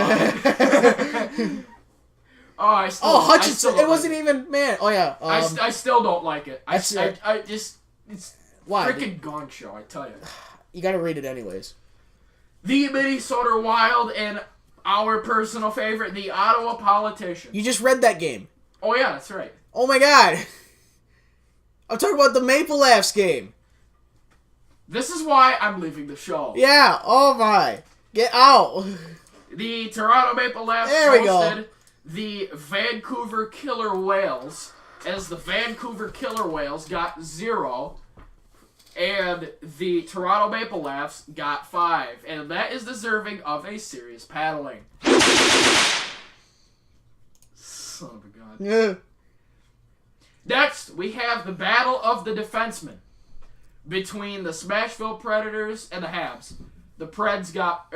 Hutchinson. It wasn't even man. Oh yeah. I still don't like it. I just it's why? Freaking gong show. I tell you. You got to read it anyways. The Minnesota Wild and our personal favorite, the Ottawa Politicians. You just read that game. Oh yeah, that's right. Oh my god. I'm talking about the Maple Laughs game. This is why I'm leaving the show. Yeah, oh my. Get out. The Toronto Maple Laughs hosted the Vancouver Killer Whales, as the Vancouver Killer Whales got 0 And the Toronto Maple Leafs got 5. And that is deserving of a serious paddling. Son of a gun. Yeah. Next, we have the Battle of the Defensemen between the Smashville Predators and the Habs. The Predators got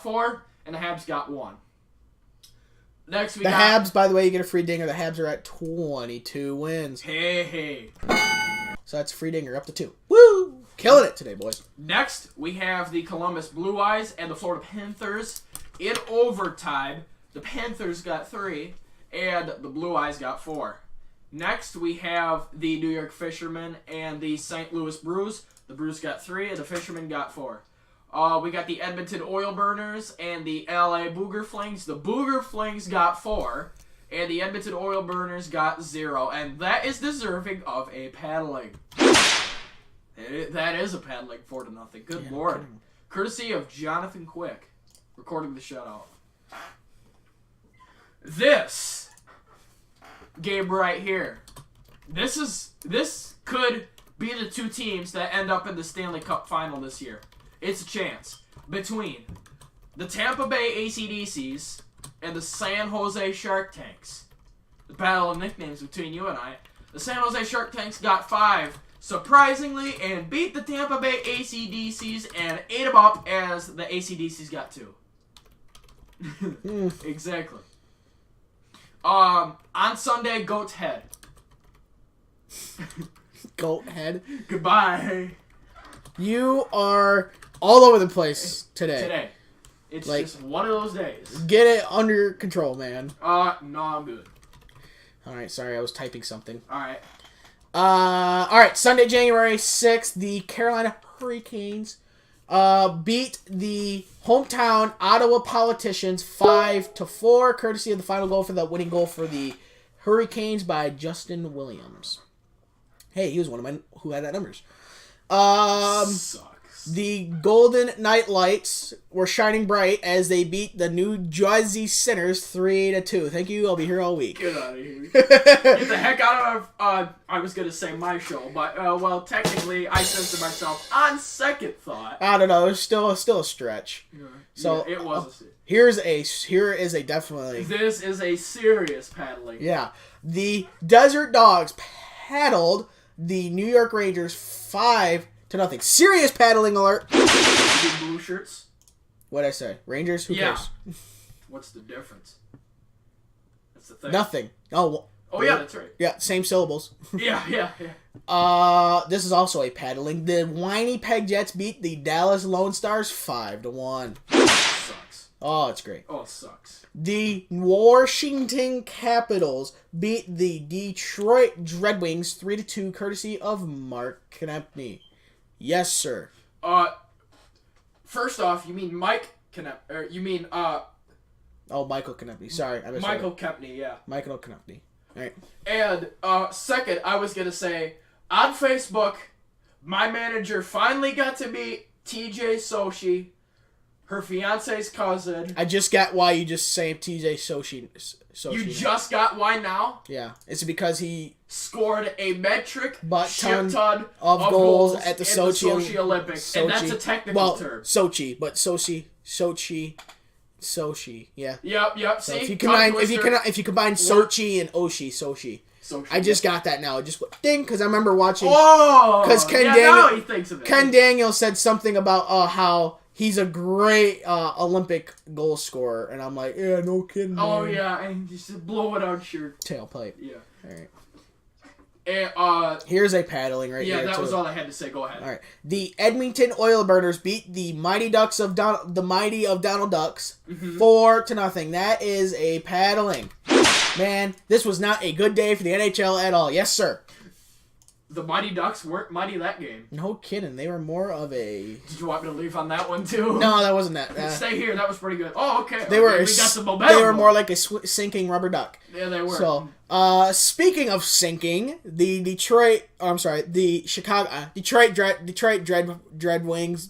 4, and the Habs got 1. Next, The Habs, by the way, you get a free dinger. The Habs are at 22 wins. Hey. So that's a free dinger, up to 2. Woo! Killing it today, boys. Next, we have the Columbus Blue Eyes and the Florida Panthers. In overtime, the Panthers got 3, and the Blue Eyes got 4. Next, we have the New York Fishermen and the St. Louis Blues. The Blues got 3, and the Fishermen got 4. We got the Edmonton Oil Burners and the LA Booger Flings. The Booger Flings got 4, and the Edmonton Oil Burners got 0. And that is deserving of a paddling. That is a paddling 4-0. Good lord. Courtesy of Jonathan Quick, recording the shutout. This game right here. This could be the 2 teams that end up in the Stanley Cup final this year. It's a chance between the Tampa Bay AC/DCs and the San Jose Shark Tanks. The battle of nicknames between you and I. The San Jose Shark Tanks got 5, surprisingly, and beat the Tampa Bay AC/DCs and ate them up as the AC/DCs got 2. Exactly. On Sunday, Goat's Head. Goat head. Goodbye. You are all over the place today. It's just one of those days. Get it under control, man. No, I'm good. Alright, sorry, I was typing something. Alright. Alright, Sunday, January 6th, the Carolina Hurricanes beat the hometown Ottawa Politicians 5-4, courtesy of the final goal for the winning goal for the Hurricanes by Justin Williams. Hey, he was one of mine who had that numbers. Sucks. The Golden Knight Lights were shining bright as they beat the New Jersey Sinners 3-2. Thank you. I'll be here all week. Get out of here. Get the heck out of I was gonna say my show, but well, technically, I said to myself on second thought. I don't know. It's still a stretch. Yeah, so it was. Here is a definitely. This is a serious paddling. Yeah, the Desert Dogs paddled the New York Rangers 5-0. Serious paddling alert. Blue shirts. What'd I say? Rangers? Who cares? What's the difference? That's the thing. Nothing. Oh, yeah, that's right. Yeah, same syllables. Yeah. This is also a paddling. The Winnipeg Jets beat the Dallas Lone Stars 5-1. Sucks. Oh, it's great. Oh, it sucks. The Washington Capitals beat the Detroit Red Wings 3-2, courtesy of Mark Kempney. Yes, sir. First off, you mean Mike Kempney, or you mean Oh, Michael Kempney. Sorry, I misread. Michael Kempney, yeah. Michael Kempney. All right. And second, I was gonna say on Facebook, my manager finally got to meet TJ Sochi, her fiance's cousin. I just got why you just say TJ Sochi. You just got why now? Yeah, it's because he scored a metric ton of goals at the Sochi Olympics, and that's a technical term. Sochi, but Sochi, yeah. Yep. So See, if you combine Sochi and Sochi. I just got that now. It just ding, because I remember watching. Oh, because now he thinks of it. Ken Daniel said something about how he's a great Olympic goal scorer, and I'm like, yeah, no kidding. Oh man. yeah, and just blow it out your tailpipe. Yeah. All right. And, here's a paddling here. Yeah, that too. was all I had to say. Go ahead. All right. The Edmonton Oil Burners beat the Mighty of Donald Ducks 4-0. That is a paddling. Man, this was not a good day for the NHL at all. Yes, sir. The Mighty Ducks weren't mighty that game. No kidding. They were more of a... Did you want me to leave on that one, too? No, that wasn't that. Stay here. That was pretty good. Oh, okay. We got some momentum. They were more like a sinking rubber duck. Yeah, they were. So, speaking of sinking, the Detroit Dreadwings,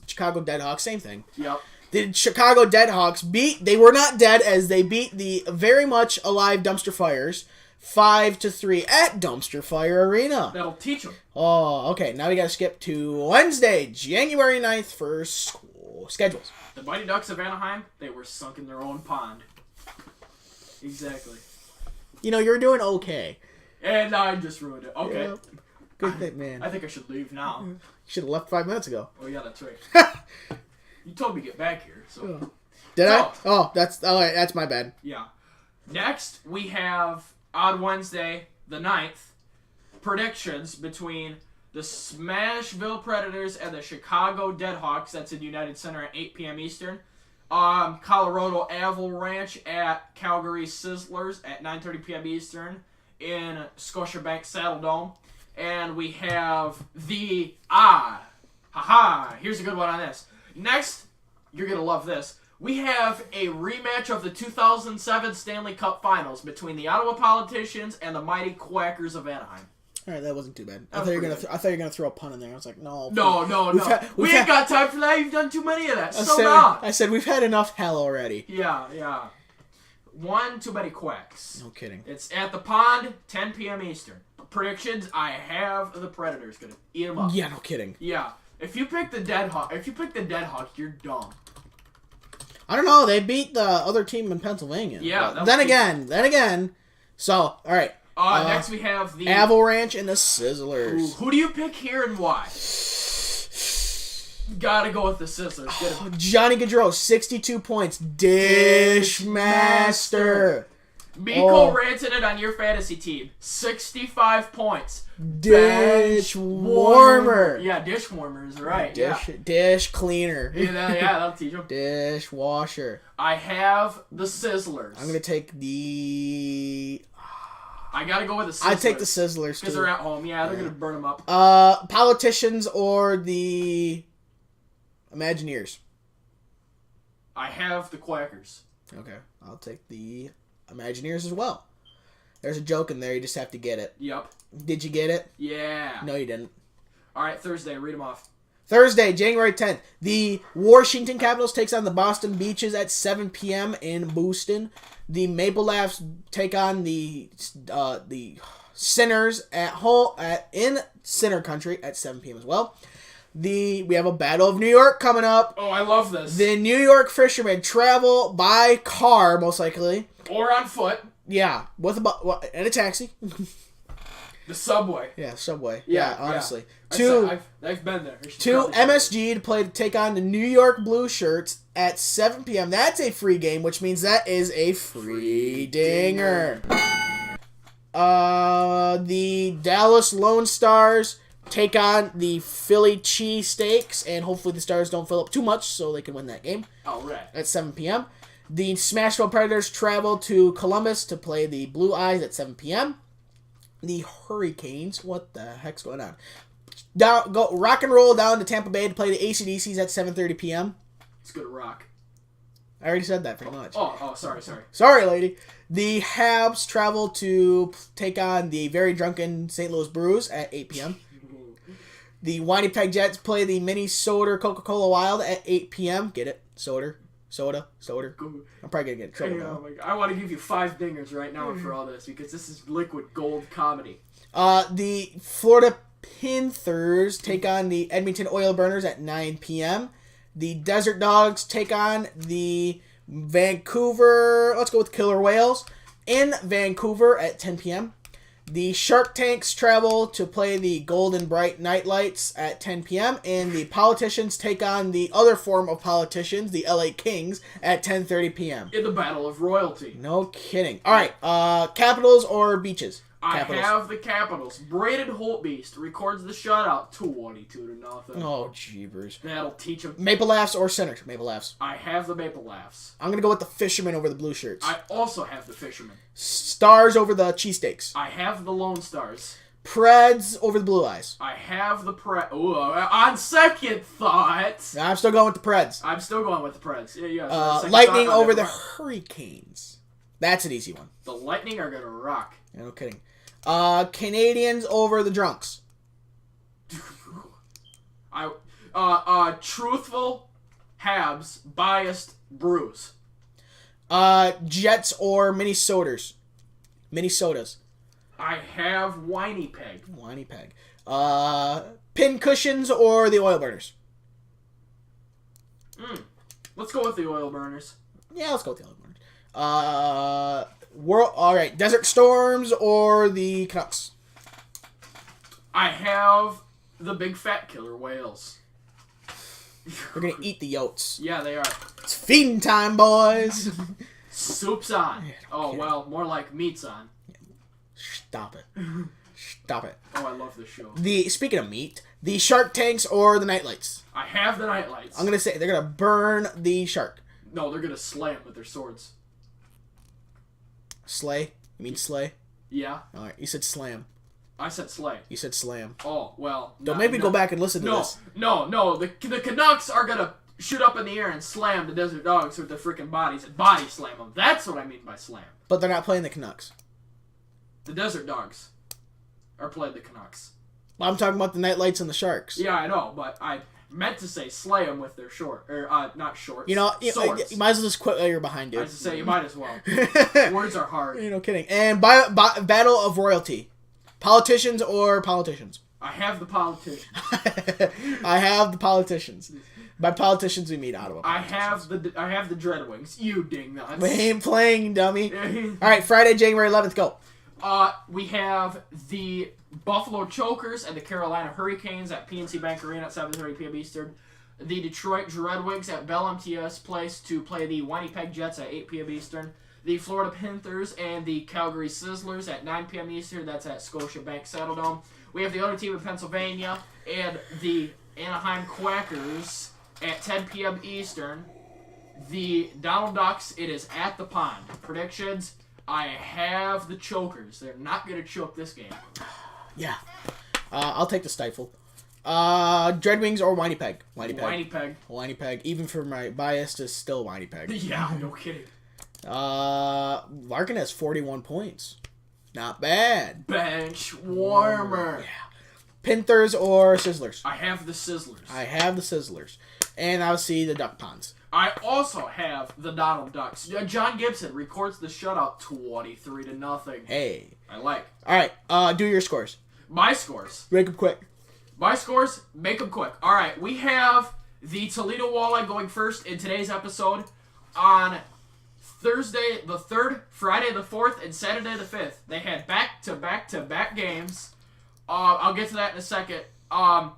Chicago Deadhawks, same thing. Yep. The Chicago Deadhawks they were not dead as they beat the very much alive Dumpster Fires 5-3 at Dumpster Fire Arena. That'll teach them. Oh, okay. Now we got to skip to Wednesday, January 9th for school schedules. The Mighty Ducks of Anaheim, they were sunk in their own pond. Exactly. You know, you're doing okay. And I just ruined it. Okay. Yeah. Good thing, man. I think I should leave now. You should have left 5 minutes ago. Oh, yeah, that's right. You told me to get back here, so... Did I? Oh, that's my bad. Yeah. Next, we have, on Wednesday, the 9th, predictions between the Smashville Predators and the Chicago Deadhawks. That's in United Center at 8 p.m. Eastern. Colorado Avalanche at Calgary Sizzlers at 9:30 p.m. Eastern in Scotiabank Saddledome. And we have the... here's a good one on this. Next, you're going to love this. We have a rematch of the 2007 Stanley Cup Finals between the Ottawa Politicians and the Mighty Quackers of Anaheim. All right, that wasn't too bad. I thought you were gonna throw a pun in there. I was like, no. No. We ain't got time for that. You've done too many of that. I said we've had enough hell already. Yeah. One too many quacks. No kidding. It's at the Pond, 10 p.m. Eastern. Predictions: I have the Predators gonna eat them up. Yeah, no kidding. Yeah. If you pick the Deadhawk, you're dumb. I don't know. They beat the other team in Pennsylvania. Yeah. Then again. So, all right. Next we have the Avalanche and the Sizzlers. Who do you pick here and why? Gotta go with the Sizzlers. Johnny Gaudreau, 62 points. Dishmaster. Miko ranted it on your fantasy team. 65 points. Dish warmer. Yeah, dish warmer is right. Dish cleaner. Yeah, that'll teach them. Dishwasher. I have the Sizzlers. I'm gonna take the... I gotta go with the Sizzlers. I take the Sizzlers too. Because they're at home. Yeah, they're gonna burn them up. Politicians or the Imagineers? I have the Quackers. Okay, I'll take the Imagineers as well. There's a joke in there. You just have to get it. Yep. Did you get it? Yeah. No, you didn't. All right, Thursday. Read them off. Thursday, January 10th. The Washington Capitals takes on the Boston Beaches at 7 p.m. in Boston. The Maple Laughs take on the Sinners at home in Sinner Country at 7 p.m. as well. We have a Battle of New York coming up. Oh, I love this. The New York fishermen travel by car, most likely, or on foot. Yeah, and a taxi. The subway. Yeah, subway. Yeah, honestly. Yeah. I've been there. To MSG to take on the New York Blue Shirts at 7 p.m. That's a free game, which means that is a free dinger. The Dallas Lone Stars take on the Philly Cheesesteaks, and hopefully the Stars don't fill up too much so they can win that game. All right. At 7 p.m. The Smashville Predators travel to Columbus to play the Blue Eyes at 7 p.m. The Hurricanes, what the heck's going on? Go rock and roll down to Tampa Bay to play the AC/DCs at 7:30 p.m. It's good rock. I already said that pretty much. Oh, sorry. Sorry, lady. The Habs travel to take on the very drunken St. Louis Blues at 8 p.m. The Winnipeg Jets play the Minnesota Coca-Cola Wild at 8 p.m. Get it? Soda. I'm probably going to get in trouble now. Oh my God. I want to give you 5 dingers right now for all this because this is liquid gold comedy. The Florida Panthers take on the Edmonton Oil Burners at 9 p.m. The Desert Dogs take on the Vancouver, let's go with Killer Whales, in Vancouver at 10 p.m. The Shark Tanks travel to play the Golden Bright Nightlights at 10 p.m. And the Politicians take on the other form of politicians, the LA Kings, at 10:30 p.m. In the Battle of Royalty. No kidding. All right, Capitals or Beaches? Capitals. I have the Capitals. Braden Holtbeast records the shutout, 22-0. Oh, jeebers. That'll teach him. Maple Laughs or Sinners? Maple Laughs. I have the Maple Laughs. I'm going to go with the Fishermen over the Blue Shirts. I also have the Fishermen. Stars over the Cheesesteaks. I have the Lone Stars. Preds over the Blue Eyes. I have the Preds. On second thought. I'm still going with the Preds. I'm still going with the Preds. Yeah. Lightning over the Hurricanes. That's an easy one. The Lightning are going to rock. No kidding. Canadians over the Drunks. Truthful Habs biased brews? Jets or mini sodas. I have Whiny Peg. Pin cushions or the oil burners. Let's go with the oil burners. Yeah, let's go with the oil burners. All right, Desert Storms or the Canucks. I have the big fat killer whales. We're gonna eat the yotes. Yeah, they are. It's feeding time, boys. Soup's on. Oh, well, more like meat's on. Stop it. Stop it. Oh, I love this show. Speaking of meat, the Shark Tanks or the Nightlights. I have the Nightlights. I'm gonna say they're gonna burn the shark. No, they're gonna slay him with their swords. Slay? You mean slay? Yeah. All right. You said slam. I said slay. You said slam. Oh, well. Don't make me go back and listen to this. No. The Canucks are gonna shoot up in the air and slam the Desert Dogs with their freaking bodies and body slam them. That's what I mean by slam. But they're not playing the Canucks. The Desert Dogs are playing the Canucks. I'm talking about the Nightlights and the Sharks. Yeah, I know, but I meant to say slay them with their not shorts. You might as well just quit while you're behind, dude. I was to say, you might as well. Words are hard. No kidding. And Battle of Royalty. Politicians or politicians? I have the politicians. I have the politicians. By politicians, we mean Ottawa. I have the Dreadwings. You dingnuts. We ain't playing, dummy. All right, Friday, January 11th, go. We have the Buffalo Chokers and the Carolina Hurricanes at PNC Bank Arena at 7:30 p.m. Eastern. The Detroit Redwings at Bell MTS Place to play the Winnipeg Jets at 8 p.m. Eastern. The Florida Panthers and the Calgary Sizzlers at 9 p.m. Eastern. That's at Scotiabank Saddledome. We have the other team in Pennsylvania and the Anaheim Quackers at 10 p.m. Eastern. The Donald Ducks, it is at the pond. Predictions, I have the Chokers. They're not going to choke this game. Yeah. I'll take the Stifle. Dreadwings or Winnipeg? Winnipeg. Even for my bias, is still Winnipeg. Yeah, no kidding. Larkin has 41 points. Not bad. Bench warmer. Yeah. Panthers or Sizzlers? I have the Sizzlers. And I'll see the Duck Ponds. I also have the Donald Ducks. John Gibson records the shutout 23-0. Hey. I like. All right. Do your scores. My scores. Make them quick. My scores, make them quick. All right. We have the Toledo Walleye going first in today's episode on Thursday the 3rd, Friday the 4th, and Saturday the 5th. They had back-to-back games. I'll get to that in a second. On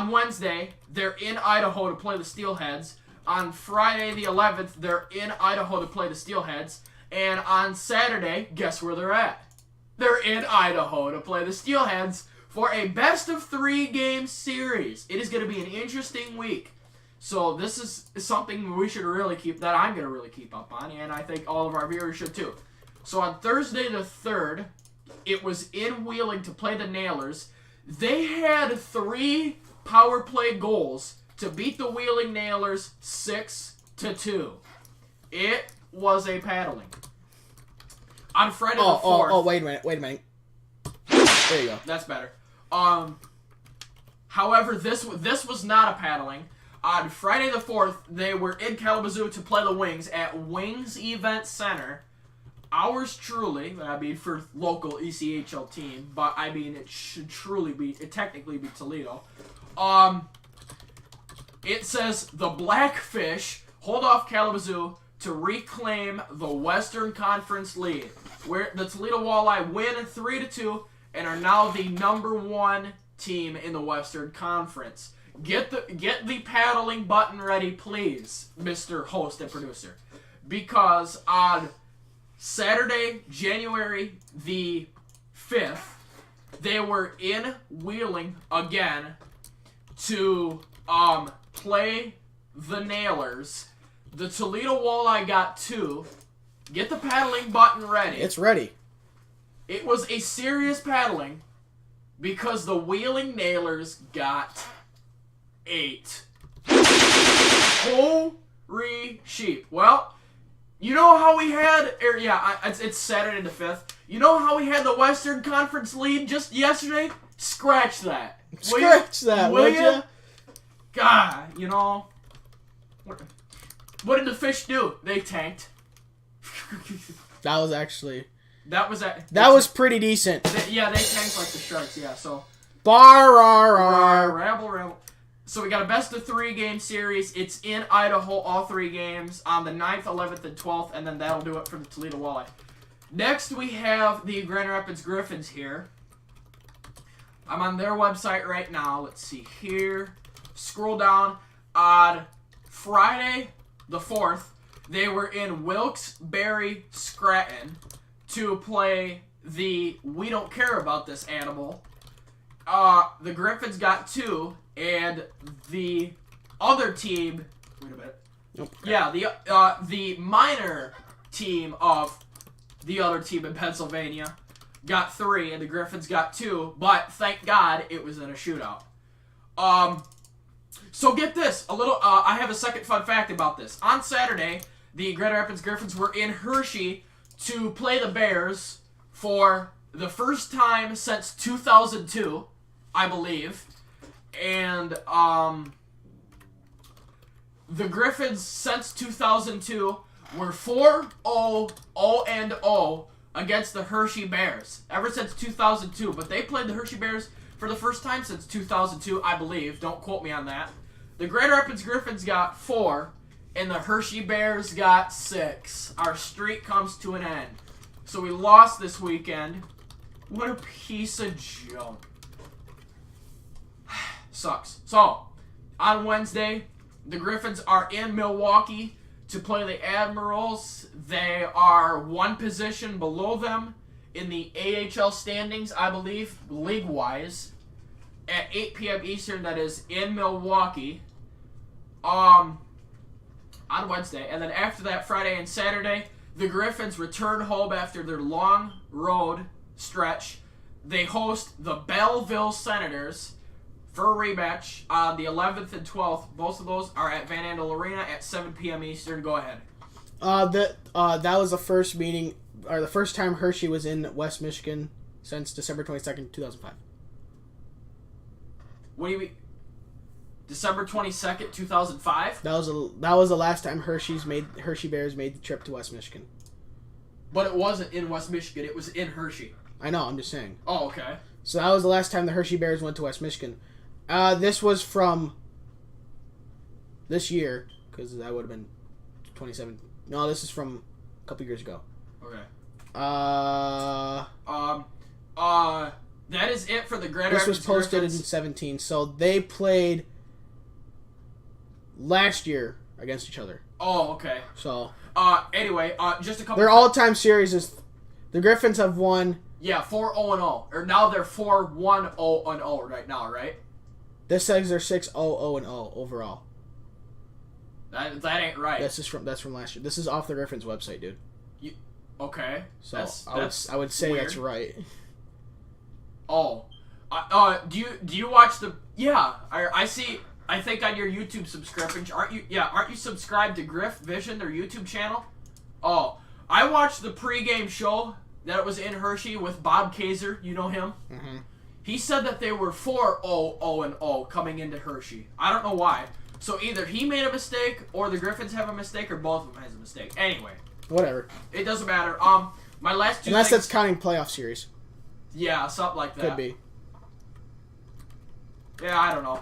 Wednesday, they're in Idaho to play the Steelheads. On Friday the 11th, they're in Idaho to play the Steelheads. And on Saturday, guess where they're at? They're in Idaho to play the Steelheads for a best-of-3 game series. It is going to be an interesting week. So this is something we should really that I'm going to really keep up on, and I think all of our viewers should too. So on Thursday the 3rd, it was in Wheeling to play the Nailers. They had 3 power play goals to beat the Wheeling Nailers 6-2. It was a paddling. On Friday the 4th... Oh, wait a minute. There you go. That's better. However, this was not a paddling. On Friday the 4th, they were in Kalamazoo to play the Wings at Wings Event Center. Ours truly, I mean for local ECHL team, but I mean it should technically be Toledo. It says the Blackfish hold off Kalamazoo to reclaim the Western Conference lead, where the Toledo Walleye win 3-2 and are now the #1 team in the Western Conference. Get the paddling button ready, please, Mr. Host and Producer, because on Saturday, January the 5th, they were in Wheeling again to play the Nailers. The Toledo Walleye got 2. Get the paddling button ready. It's ready. It was a serious paddling because the Wheeling Nailers got 8. Holy sheep. Well, you know how we had... it's Saturday the 5th. You know how we had the Western Conference lead just yesterday? Scratch that. Will you? God, you know... What did the fish do? They tanked. That was actually... That was pretty decent. They tanked like the Sharks, yeah, so... Rabble. So we got a best-of-3 game series. It's in Idaho, all 3 games, on the 9th, 11th, and 12th, and then that'll do it for the Toledo Walleye. Next, we have the Grand Rapids Griffins here. I'm on their website right now. Let's see here. Scroll down. On Friday, the 4th, they were in Wilkes-Barre, Scranton to play the We Don't Care About This Animal. The Griffins got 2, and the other team... Wait a minute. Nope. Yeah, the minor team of the other team in Pennsylvania got 3, and the Griffins got 2, but thank God it was in a shootout. So get this, I have a second fun fact about this. On Saturday, the Grand Rapids Griffins were in Hershey to play the Bears for the first time since 2002, I believe. And, the Griffins since 2002 were 4-0-0 against the Hershey Bears. Ever since 2002. But they played the Hershey Bears for the first time since 2002, I believe. Don't quote me on that. The Grand Rapids Griffins got 4, and the Hershey Bears got 6. Our streak comes to an end. So we lost this weekend. What a piece of junk. Sucks. So, on Wednesday, the Griffins are in Milwaukee to play the Admirals. They are 1 position below them in the AHL standings, I believe, league-wise, at 8 p.m. Eastern. That is in Milwaukee on Wednesday. And then after that, Friday and Saturday, the Griffins return home after their long road stretch. They host the Belleville Senators for a rematch on the 11th and 12th. Both of those are at Van Andel Arena at 7 p.m. Eastern. Go ahead. That was the first meeting, or the first time Hershey was in West Michigan since December 22nd, 2005. What do you mean? December 22nd, 2005? That was the last time Hershey Bears made the trip to West Michigan. But it wasn't in West Michigan. It was in Hershey. I know, I'm just saying. Oh, okay. So that was the last time the Hershey Bears went to West Michigan. This was from this year, because that would have been 27. No, this is from a couple years ago. Okay. That is it for the Grand Rapids. This was posted in 17, so they played last year against each other. Oh, okay. So. Anyway, just a couple. Their all-time series is the Griffins have won. Yeah, 4-0-0. Or now they're 4-1-0-0 right now, right? This says they're 6-0-0 overall. That ain't right. That's from last year. This is off the Griffins website, dude. Okay. So I would say weird. That's right. Oh. Do you watch the? Yeah, I see. I think on your YouTube subscription, aren't you subscribed to Griff Vision, their YouTube channel? Oh, I watched the pregame show that was in Hershey with Bob Kaiser. You know him? Mm-hmm. He said that they were 4-0-0 coming into Hershey. I don't know why. So either he made a mistake, or the Griffins have a mistake, or both of them has a mistake. Anyway. Whatever. It doesn't matter. My last two Unless things, that's counting playoff series. Yeah, something like that. Could be. Yeah, I don't know.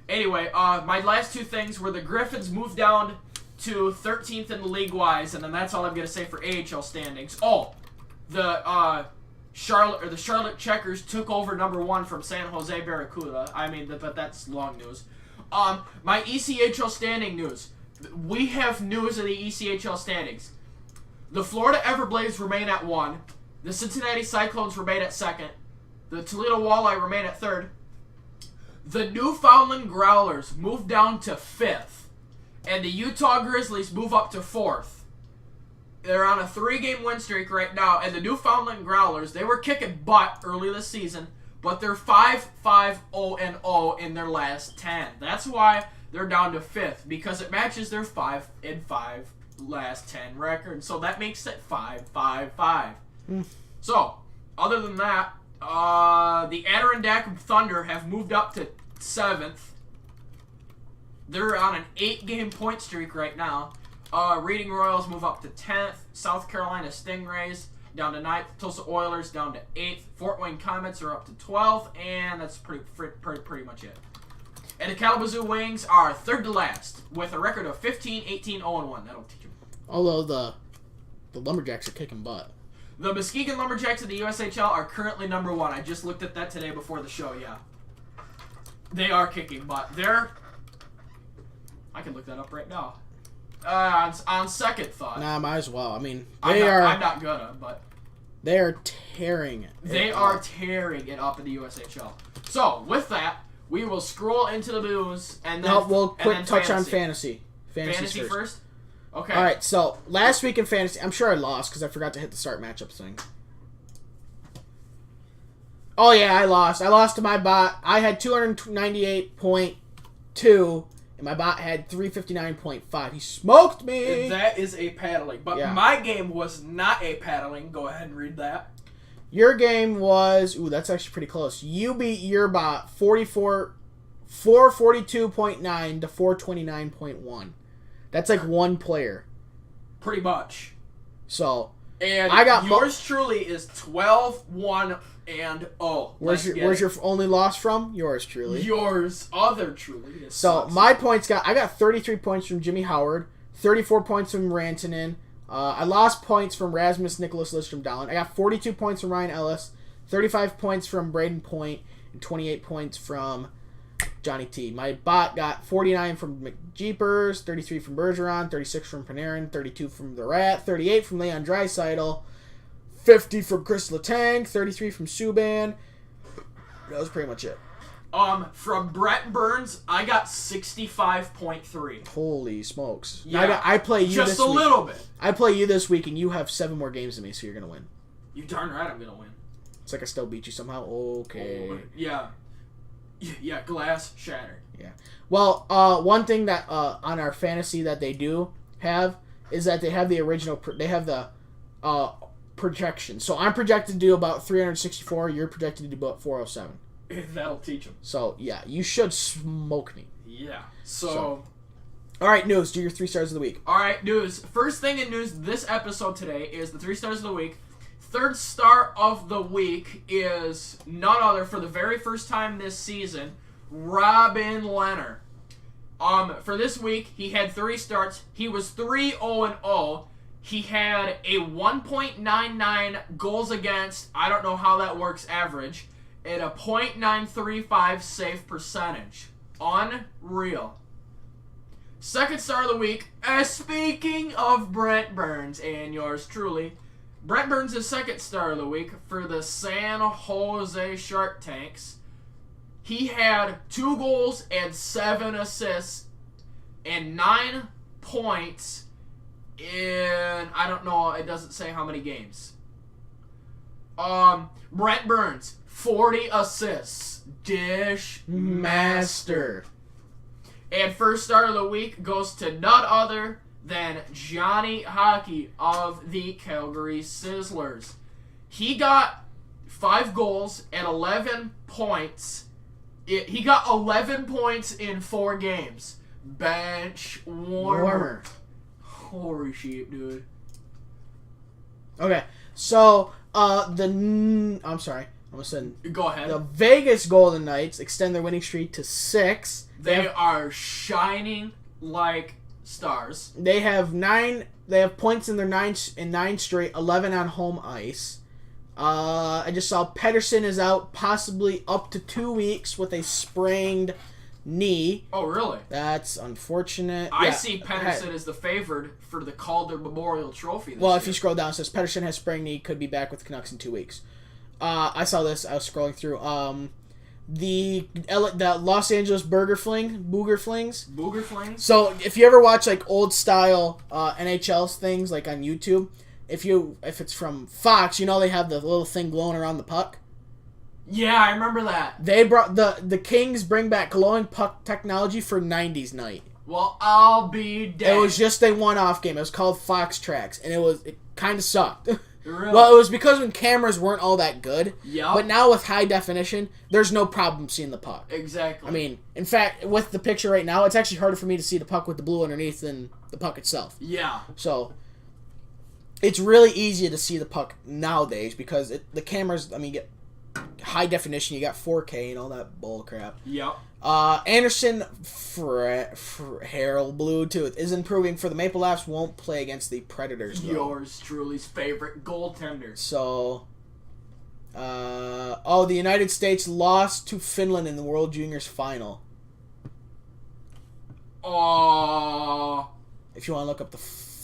Anyway, my last 2 things were the Griffins moved down to 13th in the league-wise, and then that's all I'm going to say for AHL standings. Oh, the Charlotte Checkers took over number 1 from San Jose Barracuda. I mean, but that's long news. My ECHL standing news. We have news of the ECHL standings. The Florida Everblades remain at 1. The Cincinnati Cyclones remain at 2nd. The Toledo Walleye remain at 3rd. The Newfoundland Growlers move down to 5th. And the Utah Grizzlies move up to 4th. They're on a 3-game win streak right now. And the Newfoundland Growlers, they were kicking butt early this season. But they're 5-5-0-0 in their last 10. That's why they're down to 5th. Because it matches their 5-5 last 10 record. So that makes it 5-5-5. So, other than that, the Adirondack Thunder have moved up to 7th. They're on an 8-game point streak right now. Reading Royals move up to 10th. South Carolina Stingrays down to 9th. Tulsa Oilers down to 8th. Fort Wayne Comets are up to 12th. And that's pretty much it. And the Kalamazoo Wings are 3rd to last with a record of 15, 18, 0-1. That'll teach them. Although the Lumberjacks are kicking butt. The Muskegon Lumberjacks in the USHL are currently number 1. I just looked at that today before the show, yeah. They are kicking butt. I can look that up right now. On second thought. Nah, might as well. I mean, I'm not gonna, but they are tearing it. They are tearing it up in the USHL. So, with that, we will scroll into the news and then we'll touch on fantasy. Fantasy first? Okay. All right. So last week in fantasy, I'm sure I lost because I forgot to hit the start matchup thing. Oh yeah, I lost. I lost to my bot. I had 298.2, and my bot had 359.5. He smoked me. That is a paddling. But my game was not a paddling. Go ahead and read that. Your game was... Ooh, that's actually pretty close. You beat your bot 442.9 to 429.1. That's like one player. Pretty much. So... And I got yours truly is 12-1 and 0. Where's your only loss from? Yours truly. Yours other truly. So my points I got 33 points from Jimmy Howard, 34 points from Rantanen. I lost points from Rasmus Nicholas Lidstrom Dallin. I got 42 points from Ryan Ellis, 35 points from Braden Point, and 28 points from Johnny T. My bot got 49 from McJeepers, 33 from Bergeron, 36 from Panarin, 32 from The Rat, 38 from Leon Draisaitl, 50 from Chris Letang, 33 from Subban. That was pretty much it. From Brett Burns, I got 65.3. Holy smokes. Yeah. I play you just this a week. little bit. I play you this week, and you have 7 more games than me, so you're going to win. You darn right I'm going to win. It's like I still beat you somehow. Okay. Oh, yeah. Yeah, glass shattered. Yeah. Well, one thing that on our fantasy that they do have is that they have the original. They have the projection. So I'm projected to do about 364. You're projected to do about 407. That'll teach them. So yeah, you should smoke me. Yeah. So all right, news. Do your 3 stars of the week. All right, news. First thing in news this episode today is the 3 stars of the week. 3rd star of the week is none other, for the very first time this season, Robin Leonard. For this week, he had 3 starts. He was 3-0-0. He had a 1.99 goals against, I don't know how that works, average, and a .935 save percentage. Unreal. 2nd star of the week, speaking of Brent Burns and yours truly, Brent Burns is 2nd star of the week for the San Jose Shark Tanks. He had 2 goals and 7 assists and 9 points in, I don't know, it doesn't say how many games. Brent Burns, 40 assists. Dish master. And 1st star of the week goes to none other than Johnny Hockey of the Calgary Sizzlers. He got 5 goals and 11 points. He got 11 points in 4 games. Bench warmer. Holy shit, dude. Okay, so I'm sorry. Almost said. Go ahead. The Vegas Golden Knights extend their winning streak to 6. They are shining like stars. They have 9. They have points in their 9 straight, 11 on home ice. I just saw Pettersson is out possibly up to 2 weeks with a sprained knee. Oh, really? That's unfortunate. I see Pettersson as the favored for the Calder Memorial Trophy this year. If you scroll down, it says Pettersson has sprained knee, could be back with the Canucks in 2 weeks. I saw this. I was scrolling through. The Los Angeles Booger Flings. So if you ever watch like old style NHL things like on YouTube, if it's from Fox, you know they have the little thing glowing around the puck. Yeah, I remember that. They brought the Kings bring back glowing puck technology for 90s night. Well, I'll be dead. It was just a one-off game. It was called Fox Tracks, and it kind of sucked. Really? Well, it was because when cameras weren't all that good. Yeah. But now with high definition, there's no problem seeing the puck. Exactly. I mean, in fact, with the picture right now, it's actually harder for me to see the puck with the blue underneath than the puck itself. Yeah. So, it's really easy to see the puck nowadays because the cameras, I mean, get high definition, you got 4K and all that bull crap. Yep. Anderson Harold Bluetooth is improving for the Maple Leafs, won't play against the Predators, though. Yours truly's favorite goaltender. So, the United States lost to Finland in the World Juniors final. Oh. If you want to look up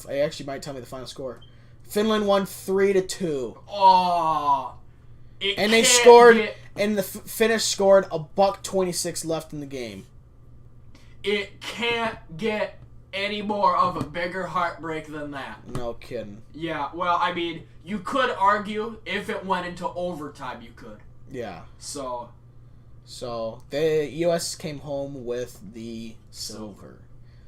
I actually might tell me the final score. Finland won 3-2. Oh. And they scored, and the Finnish scored $1.26 left in the game. It can't get any more of a bigger heartbreak than that. No kidding. Yeah, well, I mean, you could argue if it went into overtime, you could. Yeah. So the U.S. came home with the silver.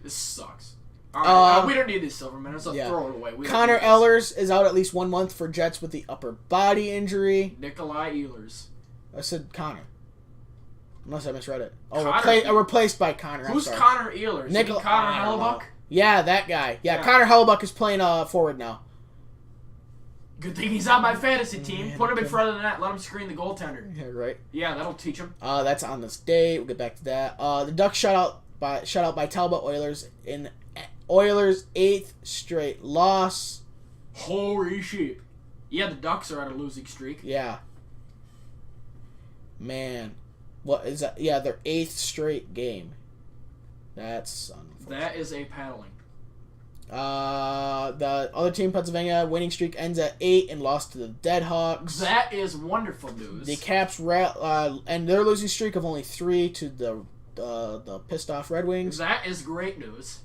This sucks. All right, we don't need this silver, man. Let's throw it away. Connor Ehlers is out at least 1 month for Jets with the upper body injury. Nikolai Ehlers. I said Connor. Unless I misread it. Replaced by Connor. Who's Connor Ehlers? Connor Hellebuck? Yeah, that guy. Yeah, Connor Hellebuck is playing forward now. Good thing he's on my fantasy team. Put him in front of the net. Let him screen the goaltender. Yeah, right. Yeah, that'll teach him. That's on this date. We'll get back to that. The Ducks shut out by Talbot Oilers in Oilers' 8th straight loss. Holy shit. Yeah, the Ducks are on a losing streak. Yeah. Man. What is that? Yeah, their 8th straight game. That's unfortunate. That is a paddling. The other team, Pennsylvania, winning streak ends at 8 and lost to the Deadhawks. That is wonderful news. The Caps and their losing streak of only 3 to the pissed off Red Wings. That is great news.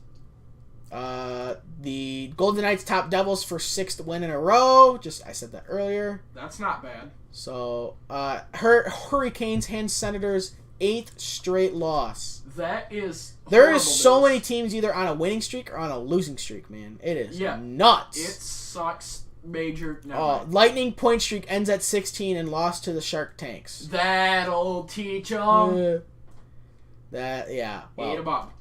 The Golden Knights top Devils for 6th win in a row. I said that earlier. That's not bad. So, Hurricanes hand Senators 8th straight loss. That is There is so news. many teams either on a winning streak or on a losing streak, man. It is nuts. It sucks major. Lightning point streak ends at 16 and lost to the Shark Tanks. That'll teach them. Yeah. Well, Eat 'em up.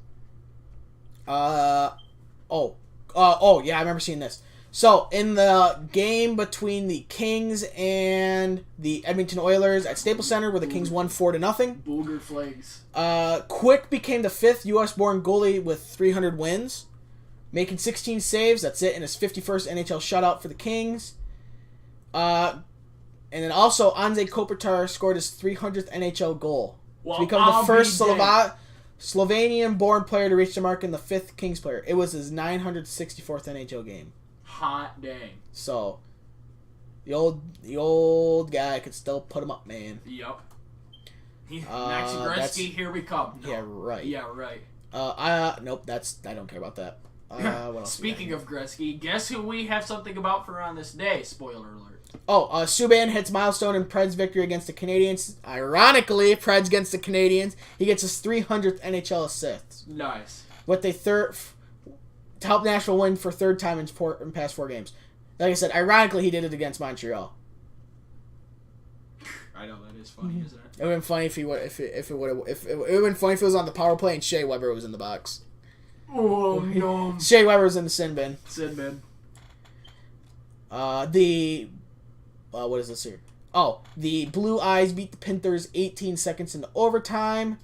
Yeah, I remember seeing this. So, in the game between the Kings and the Edmonton Oilers at Staples Center, where the Kings won 4-0. Booger flags. Quick became the 5th U.S.-born goalie with 300 wins, making 16 saves. That's it, in his 51st NHL shutout for the Kings. And then also, Anze Kopitar scored his 300th NHL goal to become the first Slovenian-born player to reach the mark in the 5th Kings player. It was his 964th NHL game. Hot dang. So, the old guy could still put him up, man. Yup. Maxi Gretzky, here we come. No. Yeah, right. Yeah, right. Nope, I don't care about that. What else Speaking of Gretzky, guess who we have something about for on this day? Spoiler alert. Subban hits milestone in Preds' victory against the Canadiens. Ironically, Preds against the Canadiens. He gets his 300th NHL assist. Nice. With a to help Nashville win for 3rd time in past 4 games. Like I said, ironically, he did it against Montreal. I know, that is funny, isn't it? It would have been funny if it would have been funny if it was on the power play and Shea Weber was in the box. Oh no. Shea Weber was in the sin bin. Sin bin. What is this here? The Blue Eyes beat the Panthers 18 seconds into overtime.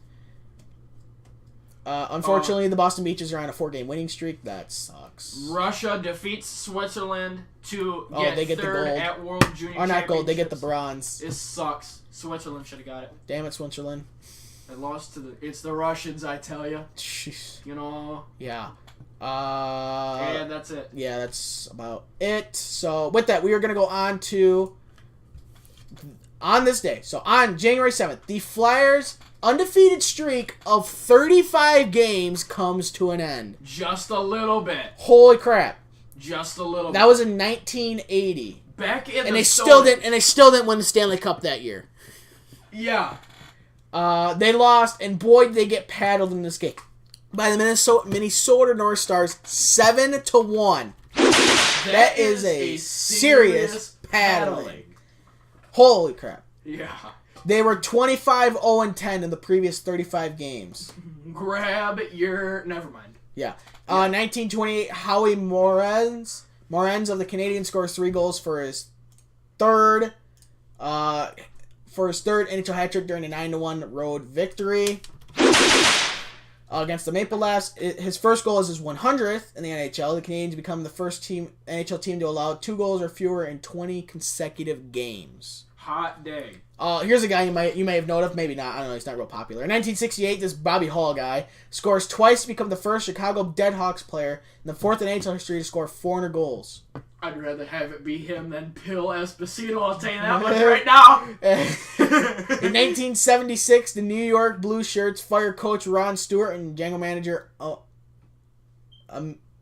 Unfortunately, the Boston Beaches are on a 4-game winning streak. That sucks. Russia defeats Switzerland to get they get third the gold. at World Junior Or not gold, they get the Championships. bronze. It sucks. Switzerland should have got it. Damn it, Switzerland. They lost to it's the Russians, I tell you. Jeez. You know. Yeah. And that's it. Yeah, that's about it. So, with that, we are going to go on to on this day. So, on January 7th, the Flyers' undefeated streak of 35 games comes to an end. Just a little bit. Holy crap. Just a little That bit. was in 1980. Back in And the they still didn't win the Stanley Cup that year. Yeah. They lost, and boy, did they get paddled in this game by the Minnesota North Stars 7-1. That is a serious paddling. Holy crap. Yeah. They were 25-0-10 in the previous 35 games. Grab your... Never mind. Yeah. 1928, Howie Morenz of the Canadiens scores 3 goals for his third NHL hat trick during a 9-1 road victory against the Maple Leafs. His first goal is his 100th in the NHL. The Canadiens become the first NHL team to allow 2 goals or fewer in 20 consecutive games. Hot day. Here's a guy you may have known of, maybe not. I don't know. He's not real popular. In 1968, this Bobby Hall guy scores twice to become the first Chicago Deadhawks player in the 4th in NHL history to score 400 goals. I'd rather have it be him than Bill Esposito. I'll tell you that much right now. In 1976, the New York Blue Shirts fired coach Ron Stewart and general manager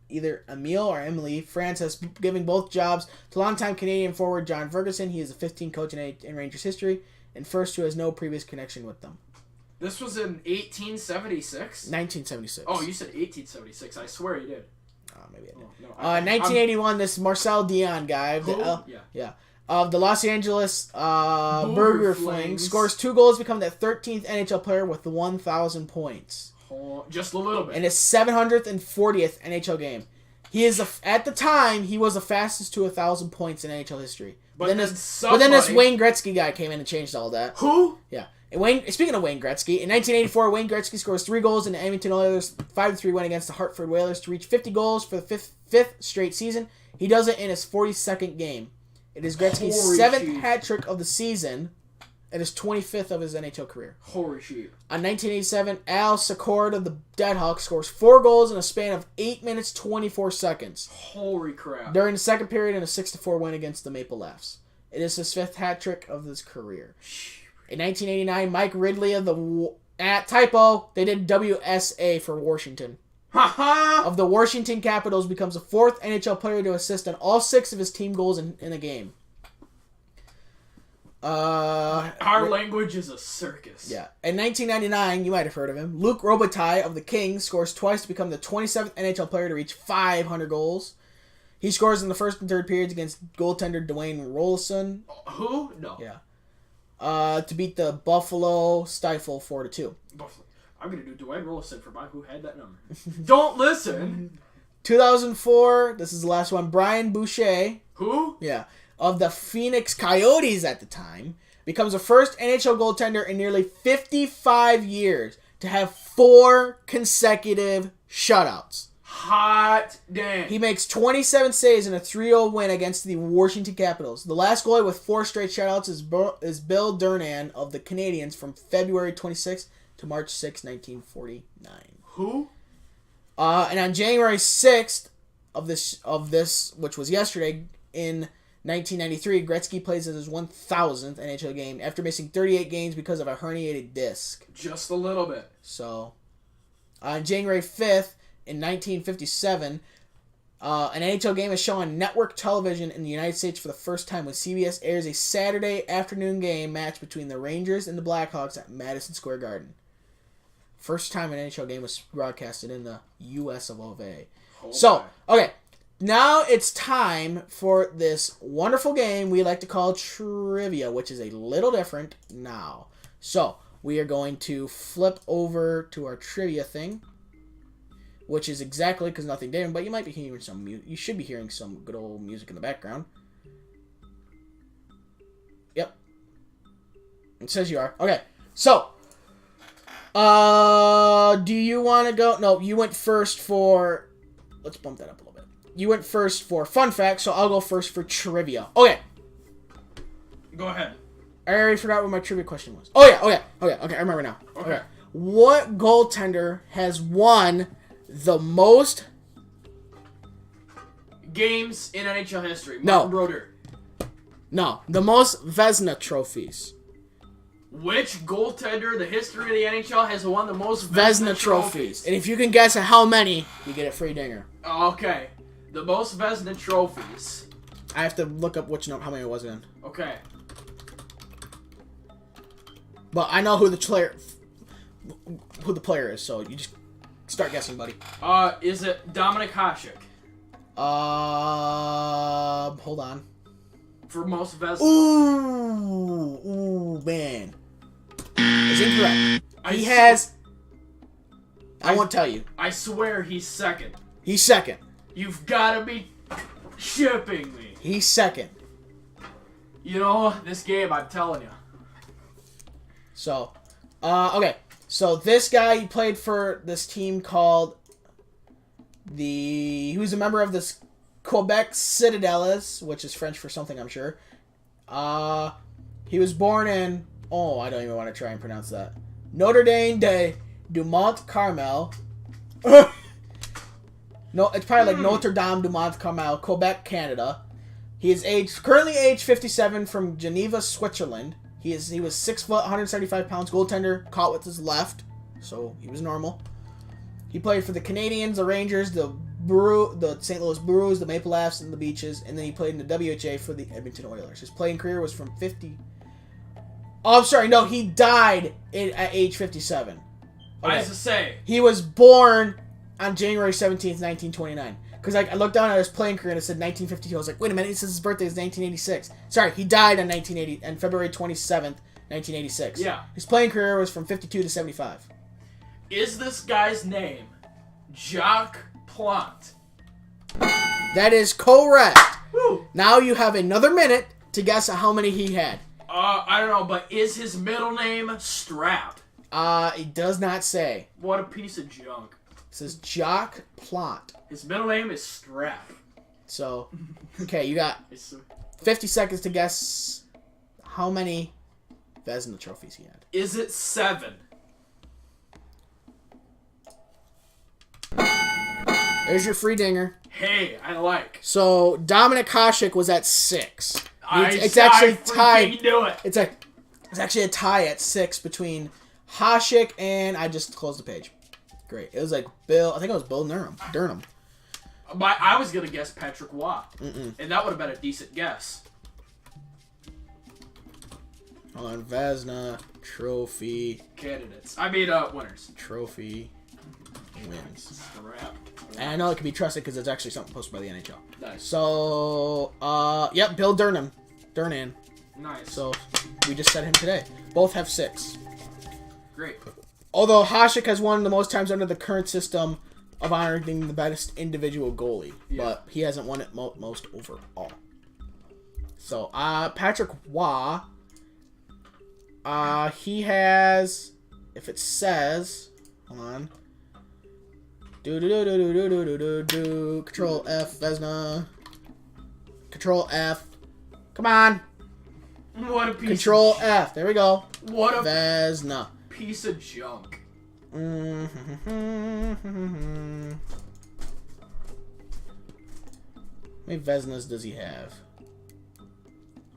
either Emile or Emily Francis, giving both jobs to longtime Canadian forward John Ferguson. He is the 15th coach in Rangers history and first who has no previous connection with them. This was in 1876? 1976. Oh, you said 1876. I swear you did. Maybe I did. No, 1981, this Marcel Dion guy. Of the Los Angeles Burger Flings scores 2 goals, becoming the 13th NHL player with 1,000 points. Just a little bit. In his 740th NHL game. At the time, he was the fastest to 1,000 points in NHL history. But then this Wayne Gretzky guy came in and changed all that. Who? Yeah. Speaking of Wayne Gretzky, in 1984, Wayne Gretzky scores 3 goals in the Edmonton Oilers' 5-3 win against the Hartford Whalers to reach 50 goals for the fifth straight season. He does it in his 42nd game. It is Gretzky's 7th hat trick of the season. It is 25th of his NHL career. Holy shit. On 1987, Al Secord of the Deadhawks scores 4 goals in a span of 8 minutes 24 seconds. Holy crap. During the second period in a 6-4 win against the Maple Leafs. It is his 5th hat trick of his career. In 1989, Mike Ridley of the... typo, they did WSA for Washington. Of the Washington Capitals becomes the 4th NHL player to assist on all 6 of his team goals in a game. Our language is a circus. Yeah. In 1999, you might have heard of him. Luc Robitaille of the Kings scores twice to become the 27th NHL player to reach 500 goals. He scores in the first and third periods against goaltender Dwayne Rolson. Who? No. Yeah. To beat the Buffalo Stifle 4-2. I'm going to do Dwayne Rolson for my who had that number. Don't listen. 2004, this is the last one. Brian Boucher. Who? Yeah. Of the Phoenix Coyotes at the time, becomes the first NHL goaltender in nearly 55 years to have 4 consecutive shutouts. Hot damn. He makes 27 saves in a 3-0 win against the Washington Capitals. The last goalie with 4 straight shutouts is Bill Durnan of the Canadiens from February 26 to March 6, 1949. Who? And on January 6th of this, which was yesterday, in 1993, Gretzky plays in his 1,000th NHL game after missing 38 games because of a herniated disc. Just a little bit. So, on January 5th, in 1957, an NHL game is shown on network television in the United States for the first time when CBS airs a Saturday afternoon game match between the Rangers and the Blackhawks at Madison Square Garden. First time an NHL game was broadcasted in the U.S. of A. Okay. Now it's time for this wonderful game we like to call Trivia, which is a little different now. So, we are going to flip over to our Trivia thing, which is exactly because nothing different, but you might be hearing you should be hearing some good old music in the background. Yep. It says you are. Okay. So, do you want to go? No, you went first for... Let's bump that up a little bit. You went first for fun facts, so I'll go first for trivia. Okay. Go ahead. I already forgot what my trivia question was. Oh, yeah. Okay, I remember now. Okay. What goaltender has won the most games in NHL history? No. Martin Brodeur. No, the most Vezina trophies. Which goaltender in the history of the NHL has won the most Vezina trophies? And if you can guess at how many, you get a free dinger. Okay. The most Vezina trophies. I have to look up how many it was again. Okay. But I know who the player is, so you just start guessing, buddy. Is it Dominik Hasek? Hold on. For most Vezina. Ooh, man. It's incorrect. I won't tell you. I swear he's second. He's second. You've got to be shipping me. He's second. You know, this game, I'm telling you. So, okay. So this guy, he played for this team called he was a member of this Quebec Citadelles, which is French for something, I'm sure. He was born in, I don't even want to try and pronounce that. Notre Dame de Dumont Carmel. No, it's probably like Notre Dame Dumont Carmel, Quebec, Canada. He is currently age 57 from Geneva, Switzerland. He was 6 foot, 175 pounds, goaltender, caught with his left, so he was normal. He played for the Canadians, the Rangers, the St. Louis Blues, the Maple Leafs, and the Beaches, and then he played in the WHA for the Edmonton Oilers. His playing career was from 50. Oh, I'm sorry, no, he died at age 57. Okay. I was to say. He was born on January 17th, 1929. Because I looked down at his playing career and it said 1952. I was like, wait a minute, it says his birthday is 1986. Sorry, he died on February 27th, 1986. Yeah. His playing career was from 52 to 75. Is this guy's name Jacques Plante? That is correct. Woo. Now you have another minute to guess how many he had. I don't know, but is his middle name Strap? It does not say. What a piece of junk. It says Jacques Plante. His middle name is Strap. So, okay, you got 50 seconds to guess how many Vezina trophies he had. Is it 7? There's your free dinger. Hey, I like. So, Dominic Hasek was at 6. It's actually tied. Knew it. It's actually a tie at 6 between Hasek and I just closed the page. Great. It was like Bill. I think it was Bill Durham. I was gonna guess Patrick Waugh, and that would have been a decent guess. Hold on, Vezina trophy candidates. I mean, winners. Trophy wins. Strap. And I know it can be trusted because it's actually something posted by the NHL. Nice. So, yep, Bill Durham. Nice. So, we just said him today. Both have 6. Great. Although Hasek has won the most times under the current system of honoring the best individual goalie. Yeah. But he hasn't won it most overall. So, Patrick Waugh, he has, if it says, hold on. Control F, Vezina. Control F. Come on. What a piece Control F. There we go. What a Vezina. Piece of junk. How many Vezinas does he have?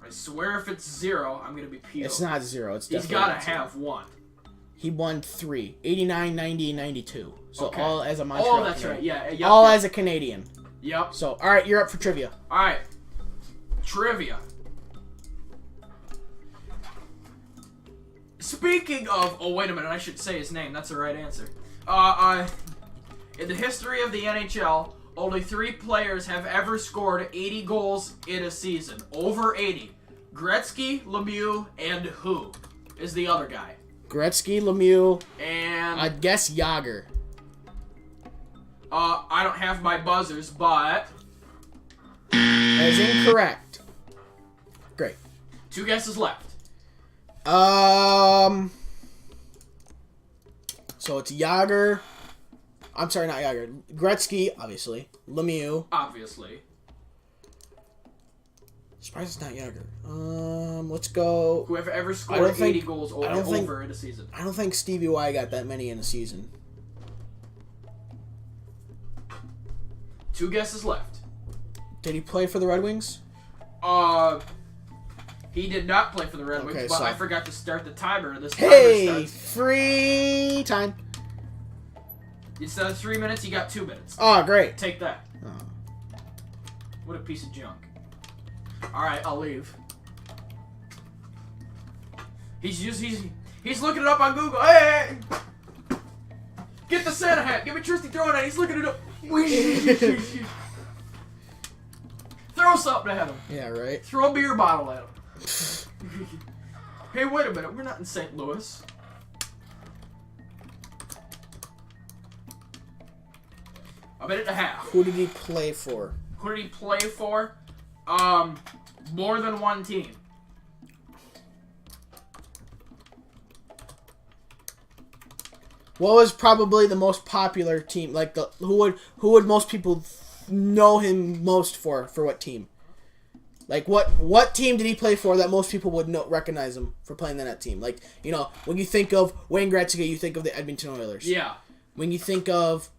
I swear if it's 0, I'm going to be peeled. It's not 0. It's He's got to have 1. He won 3. 89, 90, and 92. So okay. All as a Montreal Oh, that's Canadian. right. Yeah. Yep, all as a Canadian. Yep. So, all right, you're up for trivia. All right. Trivia. Speaking of... Oh, wait a minute. I should say his name. That's the right answer. In the history of the NHL, only 3 players have ever scored 80 goals in a season. Over 80. Gretzky, Lemieux, and who is the other guy? Gretzky, Lemieux, and... I'd guess Jagr. I don't have my buzzers, but... That is incorrect. Great. 2 guesses left. So it's Jagr. I'm sorry, not Jagr. Gretzky, obviously. Lemieux. Obviously. Surprised it's not Jagr. Let's go. Whoever ever scored 80 goals over in a season. I don't think Stevie Y got that many in a season. 2 guesses left. Did he play for the Red Wings? He did not play for the Red Wings, but I forgot to start the timer. This timer starts. Free time. Instead of 3 minutes, you got 2 minutes. Oh, great. Take that. Oh. What a piece of junk. Alright, I'll leave. He's looking it up on Google. Hey! Get the Santa hat. Give me Tristy throwing it. He's looking it up. 30 throw something at him. Yeah, right. Throw a beer bottle at him. Hey, wait a minute. We're not in St. Louis. A minute and a half. Who did he play for? Who did he play for? More than one team. What was probably the most popular team? Like who would most people know him most for what team? Like what team did he play for that most people would recognize him for playing in that team? Like, you know, when you think of Wayne Gretzky, you think of the Edmonton Oilers. Yeah. When you think of